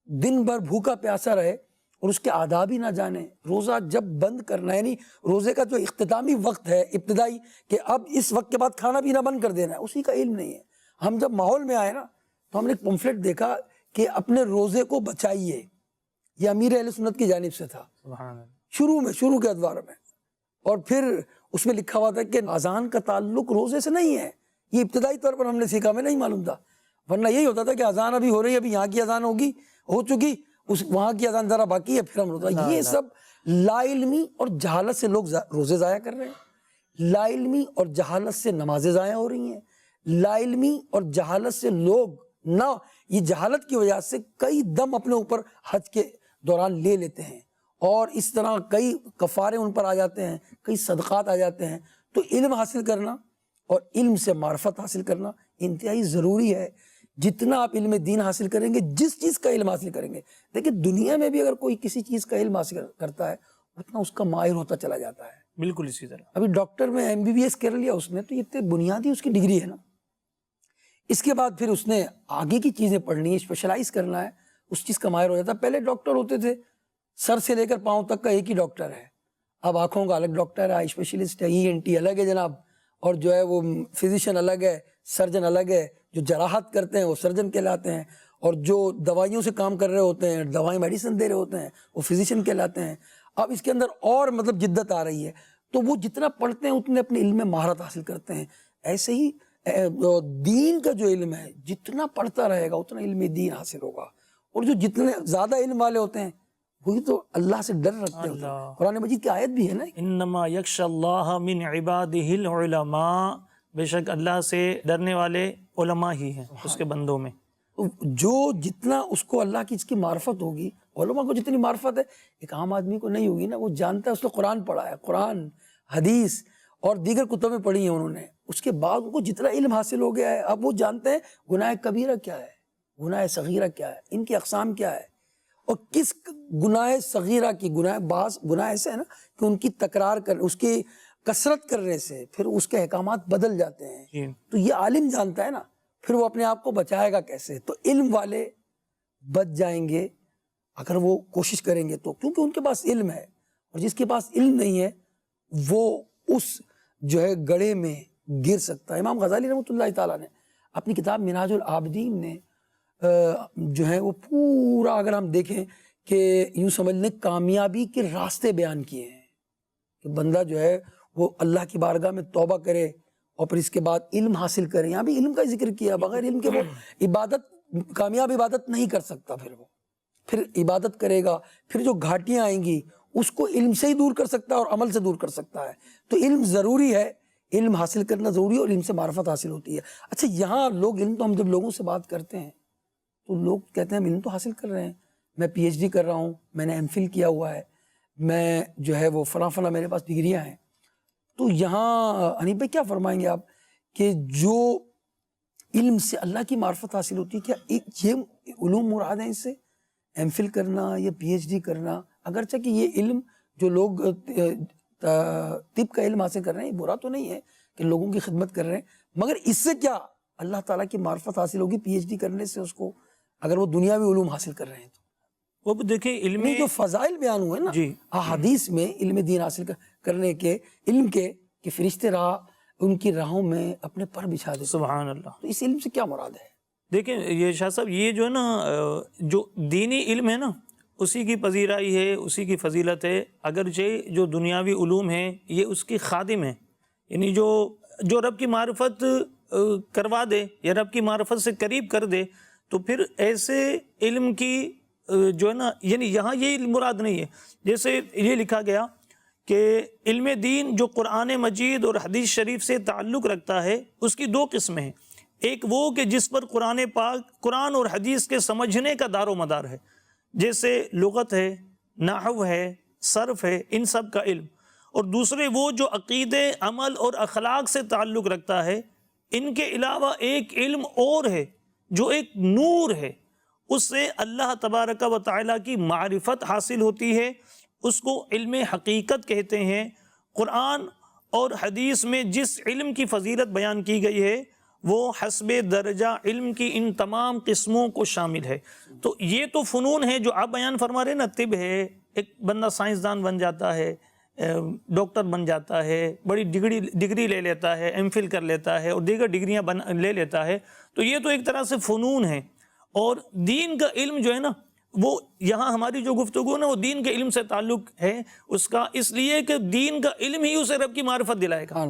دن بھر بھوکا پیاسا رہے اور اس کے آداب ہی نہ جانے. روزہ جب بند کرنا، یعنی روزے کا جو اختتامی وقت ہے ابتدائی کہ اب اس وقت کے بعد کھانا پینا بند کر دینا ہے، اسی کا علم نہیں ہے. ہم جب ماحول میں آئے نا تو ہم نے ایک پمفلٹ دیکھا کہ اپنے روزے کو بچائیے. یہ امیر اہل سنت کی جانب سے تھا شروع کے ادوار میں. اور پھر اس میں لکھا ہوا تھا کہ اذان کا تعلق روزے سے نہیں ہے. یہ ابتدائی طور پر ہم نے سیکھا، ہمیں نہیں معلوم تھا. ورنہ یہی ہوتا تھا کہ اذان ابھی ہو رہی ہے، ابھی یہاں کی اذان ہو چکی، وہاں کی اذان ذرا باقی ہے، پھر ہم روزہ. یہ سب لا علمی اور جہالت سے لوگ روزے ضائع کر رہے ہیں. لا علمی اور جہالت سے نمازیں ضائع ہو رہی ہیں. لا علمی اور جہالت سے لوگ یہ جہالت کی وجہ سے کئی دم اپنے اوپر حج کے دوران لے لیتے ہیں اور اس طرح کئی کفارے ان پر آ جاتے ہیں، کئی صدقات آ جاتے ہیں. تو علم حاصل کرنا اور علم سے معرفت حاصل کرنا انتہائی ضروری ہے. جتنا آپ علم دین حاصل کریں گے، جس چیز کا علم حاصل کریں گے، دیکھیں دنیا میں بھی اگر کوئی کسی چیز کا علم حاصل کرتا ہے اتنا اس کا ماہر ہوتا چلا جاتا ہے. بالکل اسی طرح. ابھی ڈاکٹر میں MBBS کر لیا اس نے تو یہ بنیادی اس کی ڈگری ہے نا. اس کے بعد پھر اس نے آگے کی چیزیں پڑھنی ہے، اسپیشلائز کرنا ہے، اس چیز کا ماہر ہو جاتا ہے. پہلے ڈاکٹر ہوتے تھے سر سے لے کر پاؤں تک کا ایک ہی ڈاکٹر ہے. اب آنکھوں کا الگ ڈاکٹر ہے، اسپیشلسٹ ہے، ENT الگ ہے جناب، اور جو ہے وہ فزیشین الگ ہے، سرجن الگ ہے. جو جراحت کرتے ہیں وہ سرجن کہلاتے ہیں، اور جو دوائیوں سے کام کر رہے ہوتے ہیں، دوائیں میڈیسن دے رہے ہوتے ہیں، وہ فزیشین کہلاتے ہیں. اب اس کے اندر اور مطلب جدت آ رہی ہے، تو وہ جتنا پڑھتے ہیں اتنے اپنے علم میں مہارت حاصل کرتے ہیں. ایسے ہی دین کا جو علم ہے جتنا پڑھتا رہے گا اتنا علم دین حاصل ہوگا. اور جو جتنے زیادہ علم والے ہوتے ہیں وہی تو اللہ سے ڈر رکھتے ہوتے ہیں. قرآن مجید کی آیت بھی ہے نا، انما یخشى اللہ من عبادہ العلماء، بے شک اللہ سے ڈرنے والے علماء ہی ہیں اس کے بندوں میں. جو جتنا اس کو اللہ کی اس کی معرفت ہوگی، علماء کو جتنی معرفت ہے ایک عام آدمی کو نہیں ہوگی نا. وہ جانتا ہے، اس نے قرآن پڑھا ہے، قرآن حدیث اور دیگر کتبیں پڑھی ہیں انہوں نے، اس کے بعد ان کو جتنا علم حاصل ہو گیا ہے اب وہ جانتے ہیں گناہ کبیرہ کیا ہے، گناہ صغیرہ کیا ہے، ان کی اقسام کیا ہے، اور کس گناہ صغیرہ کی بعض گناہ ایسے ہیں نا کہ ان کی تکرار کر، اس کی کثرت کرنے سے پھر اس کے احکامات بدل جاتے ہیں. تو یہ عالم جانتا ہے نا، پھر وہ اپنے آپ کو بچائے گا کیسے. تو علم والے بچ جائیں گے اگر وہ کوشش کریں گے تو، کیونکہ ان کے پاس علم ہے. اور جس کے پاس علم نہیں ہے وہ اس جو ہے گڑھے میں گر سکتا ہے. امام غزالی رحمۃ اللہ تعالیٰ نے اپنی کتاب منہاج العابدین میں جو ہے وہ پورا اگر ہم دیکھیں کہ یوں سمجھ لیں کامیابی کے راستے بیان کیے ہیں کہ بندہ جو ہے وہ اللہ کی بارگاہ میں توبہ کرے اور پھر اس کے بعد علم حاصل کریں. یہاں بھی علم کا ذکر کیا. بغیر علم کے وہ عبادت کامیاب عبادت نہیں کر سکتا. پھر عبادت کرے گا, پھر جو گھاٹیاں آئیں گی اس کو علم سے ہی دور کر سکتا ہے اور عمل سے دور کر سکتا ہے. تو علم ضروری ہے, علم حاصل کرنا ضروری ہے, اور علم سے معرفت حاصل ہوتی ہے. اچھا یہاں لوگ علم, تو ہم جب لوگوں سے بات کرتے ہیں تو لوگ کہتے ہیں ہم علم تو حاصل کر رہے ہیں, میں پی ایچ ڈی کر رہا ہوں, میں نے ایم فل کیا ہوا ہے, میں جو ہے وہ فلاں فلاں میرے پاس ڈگریاں ہیں. تو یہاں حنیف بھائی کیا فرمائیں گے آپ کہ جو علم سے اللہ کی معرفت حاصل ہوتی ہے, کیا یہ علوم مراد ہیں اس سے, ایم فل کرنا یا پی ایچ ڈی کرنا؟ اگرچہ کہ یہ علم جو لوگ طب کا علم حاصل کر رہے ہیں برا تو نہیں ہے کہ لوگوں کی خدمت کر رہے ہیں, مگر اس سے کیا اللہ تعالیٰ کی معرفت حاصل ہوگی پی ایچ ڈی کرنے سے اس کو, اگر وہ دنیاوی علوم حاصل کر رہے ہیں تو؟ وہ دیکھیں علم جو فضائل بیان ہوئے نا احادیث میں علم دین حاصل کرنے کے, علم کے کہ فرشتے ان کی راہوں میں اپنے پر بچھا دیتے. سبحان اللہ. تو اس علم سے کیا مراد ہے؟ دیکھیں یہ شاہ صاحب, یہ جو ہے نا جو دینی علم ہے نا اسی کی پذیرائی ہے, اسی کی فضیلت ہے. اگرچہ جو دنیاوی علوم ہیں یہ اس کی خادم ہیں, یعنی جو رب کی معرفت کروا دے یا رب کی معرفت سے قریب کر دے, تو پھر ایسے علم کی جو ہے نا, یعنی یہاں یہ علم مراد نہیں ہے. جیسے یہ لکھا گیا کہ علم دین جو قرآن مجید اور حدیث شریف سے تعلق رکھتا ہے اس کی دو قسمیں ہیں. ایک وہ کہ جس پر قرآن پاک, قرآن اور حدیث کے سمجھنے کا دار و مدار ہے, جیسے لغت ہے, نحو ہے, صرف ہے, ان سب کا علم. اور دوسرے وہ جو عقیدے, عمل اور اخلاق سے تعلق رکھتا ہے. ان کے علاوہ ایک علم اور ہے جو ایک نور ہے, اس سے اللہ تبارک و تعالیٰ کی معرفت حاصل ہوتی ہے. اس کو علم حقیقت کہتے ہیں. قرآن اور حدیث میں جس علم کی فضیلت بیان کی گئی ہے وہ حسب درجہ علم کی ان تمام قسموں کو شامل ہے. تو یہ تو فنون ہے جو آپ بیان فرما رہے ہیں نا, طب ہے, ایک بندہ سائنسدان بن جاتا ہے, ڈاکٹر بن جاتا ہے, بڑی ڈگری لے لیتا ہے, ایم فل کر لیتا ہے اور دیگر ڈگریاں لے لیتا ہے, تو یہ تو ایک طرح سے فنون ہے. اور دین کا علم جو ہے نا وہ یہاں ہماری جو گفتگو نا وہ دین کے علم سے تعلق ہے اس کا, اس لیے کہ دین کا علم ہی اسے رب کی معرفت دلائے گا.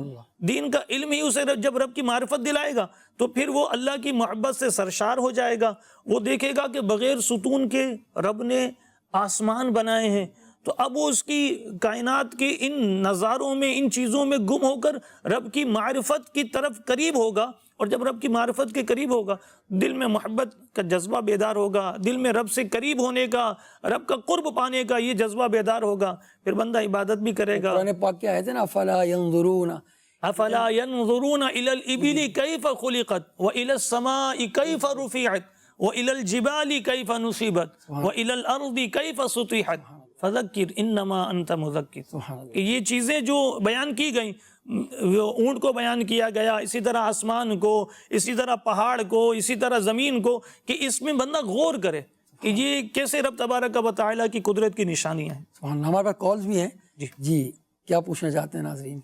دین کا علم ہی اسے جب رب کی معرفت دلائے گا تو پھر وہ اللہ کی محبت سے سرشار ہو جائے گا. وہ دیکھے گا کہ بغیر ستون کے رب نے آسمان بنائے ہیں, تو اب وہ اس کی کائنات کے ان نظاروں میں, ان چیزوں میں گم ہو کر رب کی معرفت کی طرف قریب ہوگا. اور جب رب کی معرفت کے قریب ہوگا دل میں محبت کا جذبہ بیدار ہوگا, دل میں رب سے قریب ہونے کا, رب کا قرب پانے کا یہ جذبہ بیدار ہوگا, پھر بندہ عبادت بھی کرے گا. قرآن پاک کیا ہے نا, افلا ينظرون الى الابل كيف خلقت والى السماء كيف رفعت والى الجبال كيف نصبت والى الارض كيف سطحت فذکر انما انت مذکر. کہ یہ چیزیں جو بیان کی گئیں, اونٹ کو بیان کیا گیا, اسی طرح آسمان کو, اسی طرح پہاڑ کو, اسی طرح زمین کو, کہ اس میں بندہ غور کرے کہ یہ کیسے رب تبارک و تعالیٰ کی قدرت کی نشانیاں ہیں. ہمارے پاس کالز بھی ہیں. جی کیا پوچھنا چاہتے ہیں ناظرین؟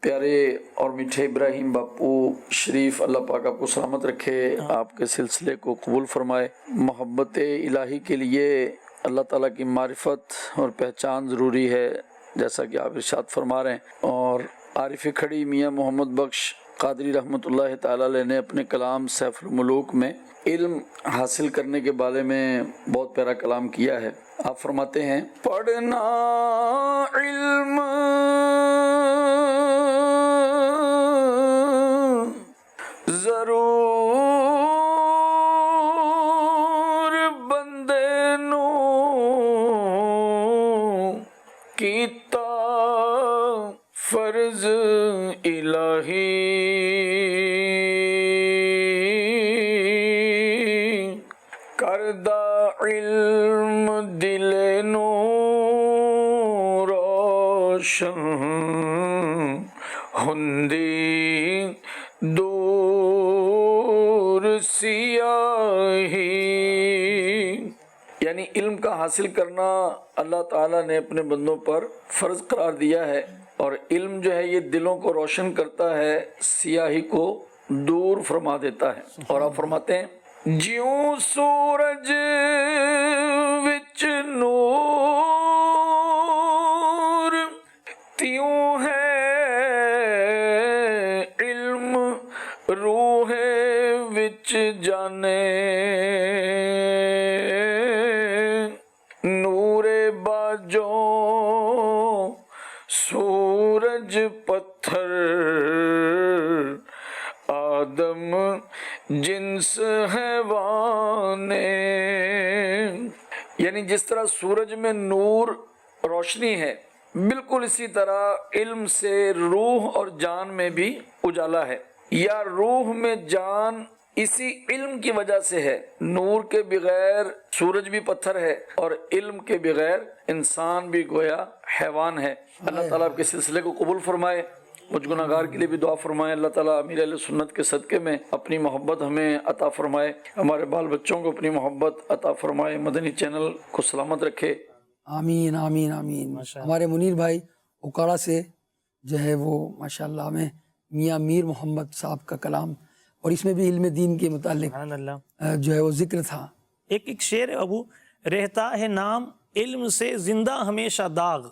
پیارے اور میٹھے ابراہیم باپو شریف, اللہ پاک آپ کو سلامت رکھے, آپ کے سلسلے کو قبول فرمائے. محبت الہی کے لیے اللہ تعالیٰ کی معرفت اور پہچان ضروری ہے جیسا کہ آپ ارشاد فرما رہے ہیں. اور عارف کھڑی میاں محمد بخش قادری رحمۃ اللہ تعالیٰ علیہ نے اپنے کلام سیف الملوک میں علم حاصل کرنے کے بارے میں بہت پیارا کلام کیا ہے. آپ فرماتے ہیں, پڑھنا علم ضرور بندے نو کیتا فرض الہی, کردہ علم دل نو روشن ہندی دور سیاہی. یعنی علم کا حاصل کرنا اللہ تعالیٰ نے اپنے بندوں پر فرض قرار دیا ہے, اور علم جو ہے یہ دلوں کو روشن کرتا ہے, سیاہی کو دور فرما دیتا ہے. اور آپ فرماتے ہیں, جیوں سورج وچ نور تیوں ہے روح وچ جانے نور باجو سورج پتھر آدم جنس حیوان، یعنی جس طرح سورج میں نور روشنی ہے، بالکل اسی طرح علم سے روح اور جان میں بھی اجالا ہے، یا روح میں جان اسی علم کی وجہ سے ہے۔ نور کے بغیر سورج بھی پتھر ہے اور علم کے بغیر انسان بھی گویا حیوان ہے۔ اللہ تعالیٰ آپ کے سلسلے کو قبول فرمائے، مجھ گناہگار کے لیے بھی دعا فرمائے۔ اللہ تعالیٰ امیر اہل سنت کے صدقے میں اپنی محبت ہمیں عطا فرمائے، ہمارے بال بچوں کو اپنی محبت عطا فرمائے، مدنی چینل کو سلامت رکھے۔ آمین آمین آمین۔ ہمارے منیر بھائی اکاڑا سے جو ہے وہ ماشاءاللہ ہمیں میاں میر محمد صاحب کا کلام، اور اس میں بھی علم دین کے متعلق سبحان اللہ، جو ہے وہ ذکر تھا۔ ایک شعر ہے ابو، رہتا ہے نام علم سے زندہ ہمیشہ داغ،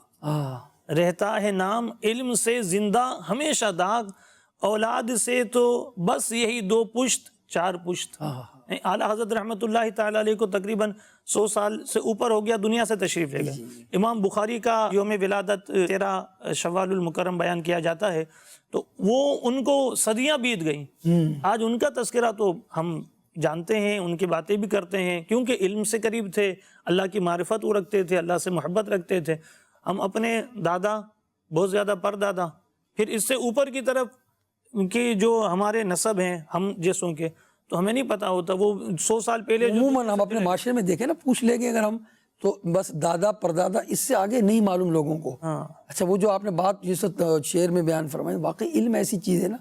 رہتا ہے نام علم سے زندہ ہمیشہ داغ، اولاد سے تو بس یہی 2 پشت 4 پشت۔ اعلیٰ حضرت رحمۃ اللہ تعالیٰ علیہ کو تقریباً 100 سال سے اوپر ہو گیا، دنیا سے تشریف لے گئے۔ امام بخاری کا یوم ولادت 13 شوال المکرم بیان کیا جاتا ہے، تو وہ ان کو صدیاں بیت گئیں، آج ان کا تذکرہ تو ہم جانتے ہیں، ان کی باتیں بھی کرتے ہیں، کیونکہ علم سے قریب تھے، اللہ کی معرفت وہ رکھتے تھے، اللہ سے محبت رکھتے تھے۔ ہم اپنے دادا، بہت زیادہ پردادا، پھر اس سے اوپر کی طرف کی جو ہمارے نسب ہیں ہم جیسوں کے، تو ہمیں نہیں پتا ہوتا، وہ 100 سال پہلے عموماً ہم اپنے معاشرے میں دیکھیں نا، پوچھ لیں گے اگر ہم تو بس دادا پردادا، اس سے آگے نہیں معلوم لوگوں کو۔ اچھا، وہ جو آپ نے بات جس شعر میں بیان فرمائی، واقعی علم ایسی چیز ہے نا،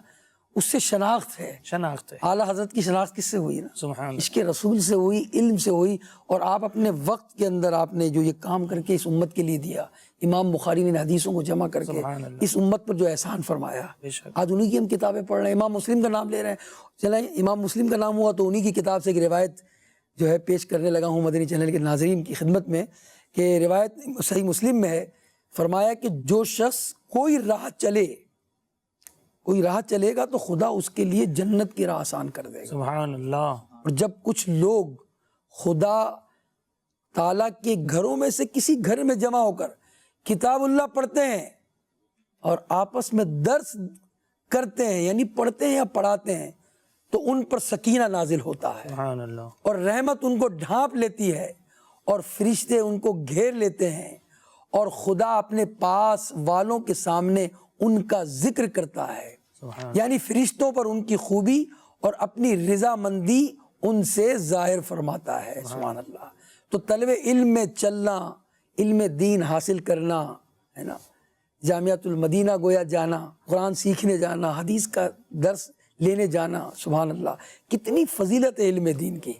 اس سے شناخت ہے، شناخت ہے۔ اعلیٰ حضرت کی شناخت کس سے ہوئی نا؟ سبحان اللہ، عشق رسول سے ہوئی، علم سے ہوئی، اور آپ اپنے وقت کے اندر آپ نے جو یہ کام کر کے اس امت کے لیے دیا، امام بخاری نے حدیثوں کو جمع کر کے اس امت پر جو احسان فرمایا، آج انہی کی ہم کتابیں پڑھ رہے ہیں، امام مسلم کا نام لے رہے ہیں۔ چلیں، امام مسلم کا نام ہوا تو انہی کی کتاب سے ایک روایت جو ہے پیش کرنے لگا ہوں مدنی چینل کے ناظرین کی خدمت میں، کہ روایت صحیح مسلم میں ہے، فرمایا کہ جو شخص کوئی راہ چلے گا تو خدا اس کے لیے جنت کی راہ آسان کر دے گا۔ سبحان اللہ۔ اور جب کچھ لوگ خدا تعالیٰ کے گھروں میں سے کسی گھر میں جمع ہو کر کتاب اللہ پڑھتے ہیں اور آپس میں درس کرتے ہیں، یعنی پڑھتے ہیں یا پڑھاتے ہیں، تو ان پر سکینہ نازل ہوتا ہے، سبحان اللہ، اور رحمت ان کو ڈھانپ لیتی ہے، اور فرشتے ان کو گھیر لیتے ہیں، اور خدا اپنے پاس والوں کے سامنے ان کا ذکر کرتا ہے، یعنی فرشتوں پر ان کی خوبی اور اپنی رضامندی ان سے ظاہر فرماتا ہے۔ سبحان اللہ۔ تو طلب علم میں چلنا، علم دین حاصل کرنا ہے نا، جامعۃ المدینہ گویا جانا، قرآن سیکھنے جانا، حدیث کا درس لینے جانا، سبحان اللہ، کتنی فضیلت ہے علم دین کی،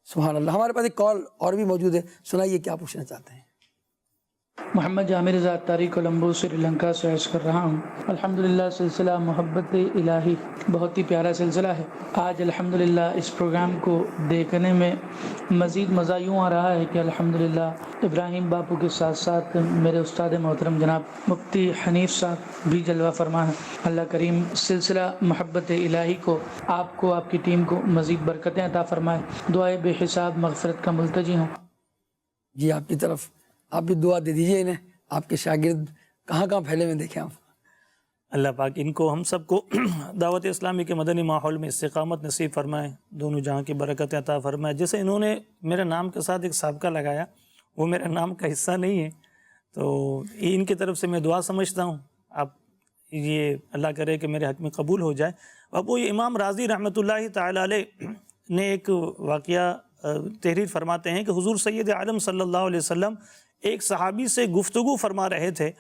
سبحان اللہ۔ ہمارے پاس ایک کال اور بھی موجود ہے، سنائیے کیا پوچھنا چاہتے ہیں۔ محمد جامع رضا تاریخ کولمبو سری لنکا سے عرض کر رہا ہوں، الحمدللہ سلسلہ محبت الہی بہت ہی پیارا سلسلہ ہے۔ آج الحمدللہ اس پروگرام کو دیکھنے میں مزید مزہ یوں آ رہا ہے کہ الحمدللہ ابراہیم باپو کے ساتھ ساتھ میرے استاد محترم جناب مفتی حنیف صاحب بھی جلوہ فرما ہے۔ اللہ کریم سلسلہ محبت الہی کو، آپ کو، آپ کی ٹیم کو مزید برکتیں عطا فرمائے۔ دعائے بے حساب مغفرت کا ملتجی ہوں۔ جی، آپ کی طرف آپ بھی دعا دے دیجئے انہیں، آپ کے شاگرد کہاں کہاں پھیلے میں دیکھیں آپ۔ اللہ پاک ان کو، ہم سب کو دعوت اسلامی کے مدنی ماحول میں استقامت نصیب فرمائے، دونوں جہاں کی برکتیں عطا فرمائے۔ جیسے انہوں نے میرے نام کے ساتھ ایک سابقہ لگایا، وہ میرے نام کا حصہ نہیں ہے، تو ان کی طرف سے میں دعا سمجھتا ہوں، آپ یہ اللہ کرے کہ میرے حق میں قبول ہو جائے۔ اب وہ امام راضی رحمۃ اللہ تعالیٰ علیہ نے ایک واقعہ تحریر فرماتے ہیں کہ حضور سید عالم صلی اللہ علیہ وسلم ایک صحابی سے گفتگو فرما رہے تھے،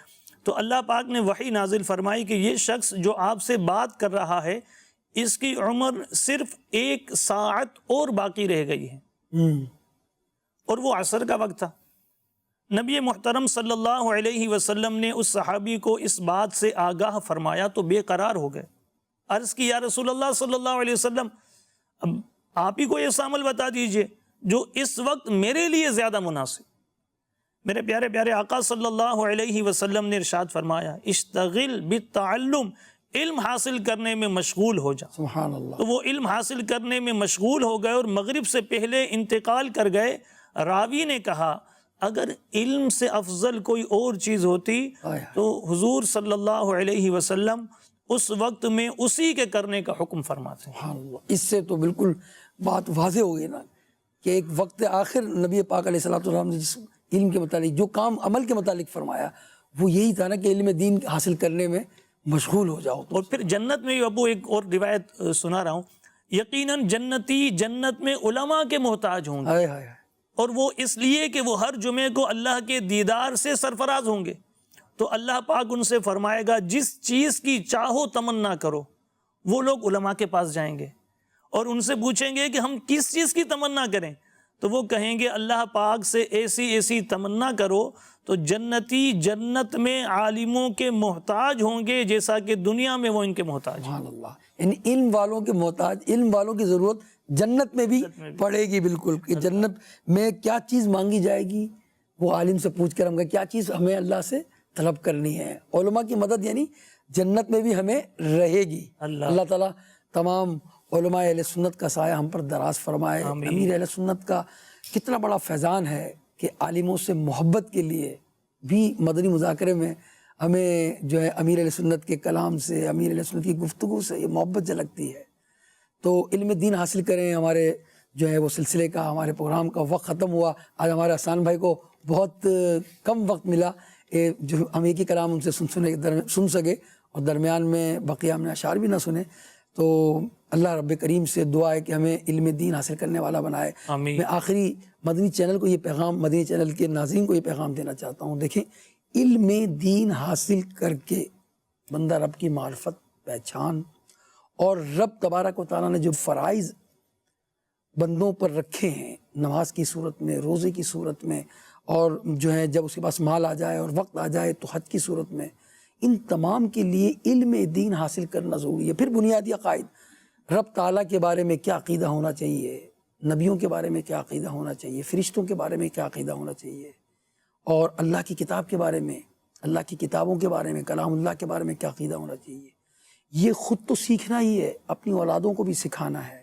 تو اللہ پاک نے وحی نازل فرمائی کہ یہ شخص جو آپ سے بات کر رہا ہے، اس کی عمر صرف 1 ساعت اور باقی رہ گئی ہے، اور وہ عصر کا وقت تھا۔ نبی محترم صلی اللہ علیہ وسلم نے اس صحابی کو اس بات سے آگاہ فرمایا تو بے قرار ہو گئے، عرض کی یا رسول اللہ صلی اللہ علیہ وسلم، اب آپ ہی کو یہ عمل بتا دیجئے جو اس وقت میرے لیے زیادہ مناسب۔ میرے پیارے پیارے آقا صلی اللہ علیہ وسلم نے ارشاد فرمایا، اشتغل بالتعلم علم حاصل کرنے میں مشغول ہو جاؤ. سبحان اللہ. تو وہ علم حاصل کرنے میں مشغول ہو گئے اور مغرب سے پہلے انتقال کر گئے. راوی نے کہا اگر علم سے افضل کوئی اور چیز ہوتی تو حضور صلی اللہ علیہ وسلم اس وقت میں اسی کے کرنے کا حکم فرماتے ہیں. سبحان اللہ. اس سے تو بالکل بات واضح ہو گئی نا کہ ایک وقت آخر نبی پاک علیہ السلام نے جس علم کے متعلق جو کام عمل کے متعلق فرمایا وہ یہی تھا نا کہ علم دین حاصل کرنے میں مشغول ہو جاؤ. اور پھر جنت میں ابو ایک اور روایت سنا رہا ہوں، یقیناً جنتی جنت میں علماء کے محتاج ہوں گے، ہائے ہائے. اور وہ اس لیے کہ وہ ہر جمعے کو اللہ کے دیدار سے سرفراز ہوں گے. تو اللہ پاک ان سے فرمائے گا جس چیز کی چاہو تمنا کرو. وہ لوگ علماء کے پاس جائیں گے اور ان سے پوچھیں گے کہ ہم کس چیز کی تمنا کریں، تو وہ کہیں گے اللہ پاک سے ایسی ایسی تمنا کرو. تو جنتی جنت میں عالموں کے محتاج ہوں گے جیسا کہ دنیا میں وہ ان کے محتاج ہیں. سبحان اللہ. یعنی علم والوں کے محتاج، علم والوں کی ضرورت جنت میں بھی پڑے گی. بالکل کہ جنت میں کیا چیز مانگی جائے گی وہ عالم سے پوچھ کر ہم کیا چیز ہمیں اللہ سے طلب کرنی ہے. علماء کی مدد یعنی جنت میں بھی ہمیں رہے گی. اللہ تعالیٰ تمام علماء اہل سنت کا سایہ ہم پر دراز فرمائے. امیر اہل سنت کا کتنا بڑا فیضان ہے کہ عالموں سے محبت کے لیے بھی مدنی مذاکرے میں ہمیں جو ہے امیر اہل سنت کے کلام سے، امیر اہل سنت کی گفتگو سے یہ محبت جھلکتی ہے. تو علم دین حاصل کریں. ہمارے جو ہے وہ سلسلے کا، ہمارے پروگرام کا وقت ختم ہوا. آج ہمارے احسان بھائی کو بہت کم وقت ملا جو ہم ایک ہی کلام ان سے سن سکے اور درمیان میں بقیہ ہم نے اشعار بھی نہ سنے. تو اللہ رب کریم سے دعا ہے کہ ہمیں علم دین حاصل کرنے والا بنائے. آمین. میں آخری مدنی چینل کو یہ پیغام، مدنی چینل کے ناظرین کو یہ پیغام دینا چاہتا ہوں. دیکھیں علم دین حاصل کر کے بندہ رب کی معرفت پہچان اور رب تبارک و تعالیٰ نے جو فرائض بندوں پر رکھے ہیں نماز کی صورت میں، روزے کی صورت میں، اور جو ہے جب اس کے پاس مال آ جائے اور وقت آ جائے تو حج کی صورت میں، ان تمام کے لیے علم دین حاصل کرنا ضروری ہے. پھر بنیادی عقائد، رب تعالیٰ کے بارے میں کیا عقیدہ ہونا چاہیے، نبیوں کے بارے میں کیا عقیدہ ہونا چاہیے، فرشتوں کے بارے میں کیا عقیدہ ہونا چاہیے، اور اللہ کی کتاب کے بارے میں، اللہ کی کتابوں کے بارے میں، کلام اللہ کے بارے میں کیا عقیدہ ہونا چاہیے. یہ خود تو سیکھنا ہی ہے، اپنی اولادوں کو بھی سکھانا ہے.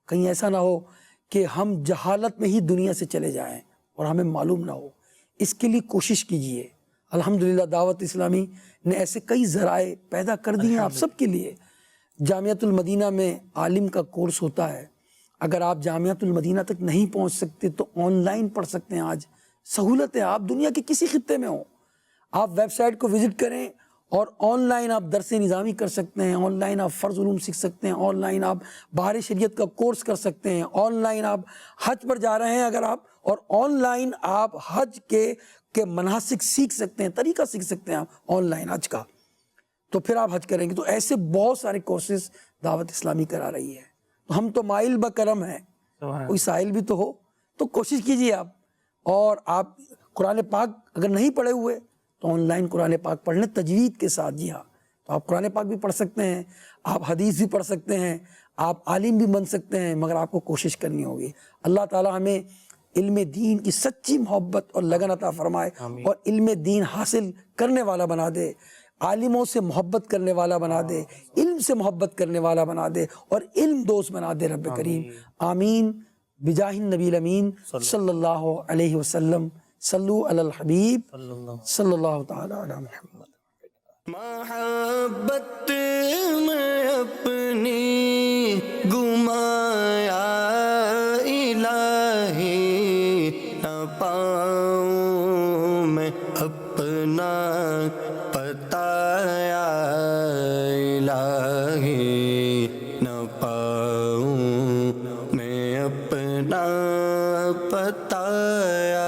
کہیں ایسا نہ ہو کہ ہم جہالت میں ہی دنیا سے چلے جائیں اور ہمیں معلوم نہ ہو. اس کے لیے کوشش کیجئے. الحمدللہ دعوت اسلامی نے ایسے کئی ذرائع پیدا کر دی ہیں آپ سب کے لیے. جامعۃ المدینہ میں عالم کا کورس ہوتا ہے. اگر آپ جامعۃ المدینہ تک نہیں پہنچ سکتے تو آن لائن پڑھ سکتے ہیں. آج سہولت ہے، آپ دنیا کے کسی خطے میں ہوں، آپ ویب سائٹ کو وزٹ کریں اور آن لائن آپ درس نظامی کر سکتے ہیں، آن لائن آپ فرض علوم سیکھ سکتے ہیں، آن لائن آپ بہار شریعت کا کورس کر سکتے ہیں، آن لائن آپ حج پر جا رہے ہیں اگر آپ، اور آن لائن آپ حج کے مناسک سیکھ سکتے ہیں، طریقہ سیکھ سکتے ہیں آپ آن لائن حج کا، تو پھر آپ حج کریں گے. تو ایسے بہت سارے کورسز دعوت اسلامی کرا رہی ہے. تو ہم تو مائل بکرم ہیں، کوئی سائل بھی تو ہو. تو کوشش کیجئے آپ. اور آپ قرآن پاک اگر نہیں پڑھے ہوئے تو آن لائن قرآن پاک پڑھ لیں تجوید کے ساتھ. جی ہاں، تو آپ قرآن پاک بھی پڑھ سکتے ہیں، آپ حدیث بھی پڑھ سکتے ہیں، آپ عالم بھی بن سکتے ہیں، مگر آپ کو کوشش کرنی ہوگی. اللہ تعالی ہمیں علم دین کی سچی محبت اور لگن عطا فرمائے اور علم دین حاصل کرنے والا بنا دے، عالموں سے محبت کرنے والا بنا دے، علم سے محبت کرنے والا بنا دے اور علم دوست بنا دے رب کریم. آمین بجاہ النبی الامین صلی اللہ علیہ وسلم. صلو علی الحبیب صلی اللہ تعالی علی محمد. محبت میں اپنی گمایا الہی، نہ پاؤں میں اپنا پتایا الہی، نہ پاؤں میں اپنا پتایا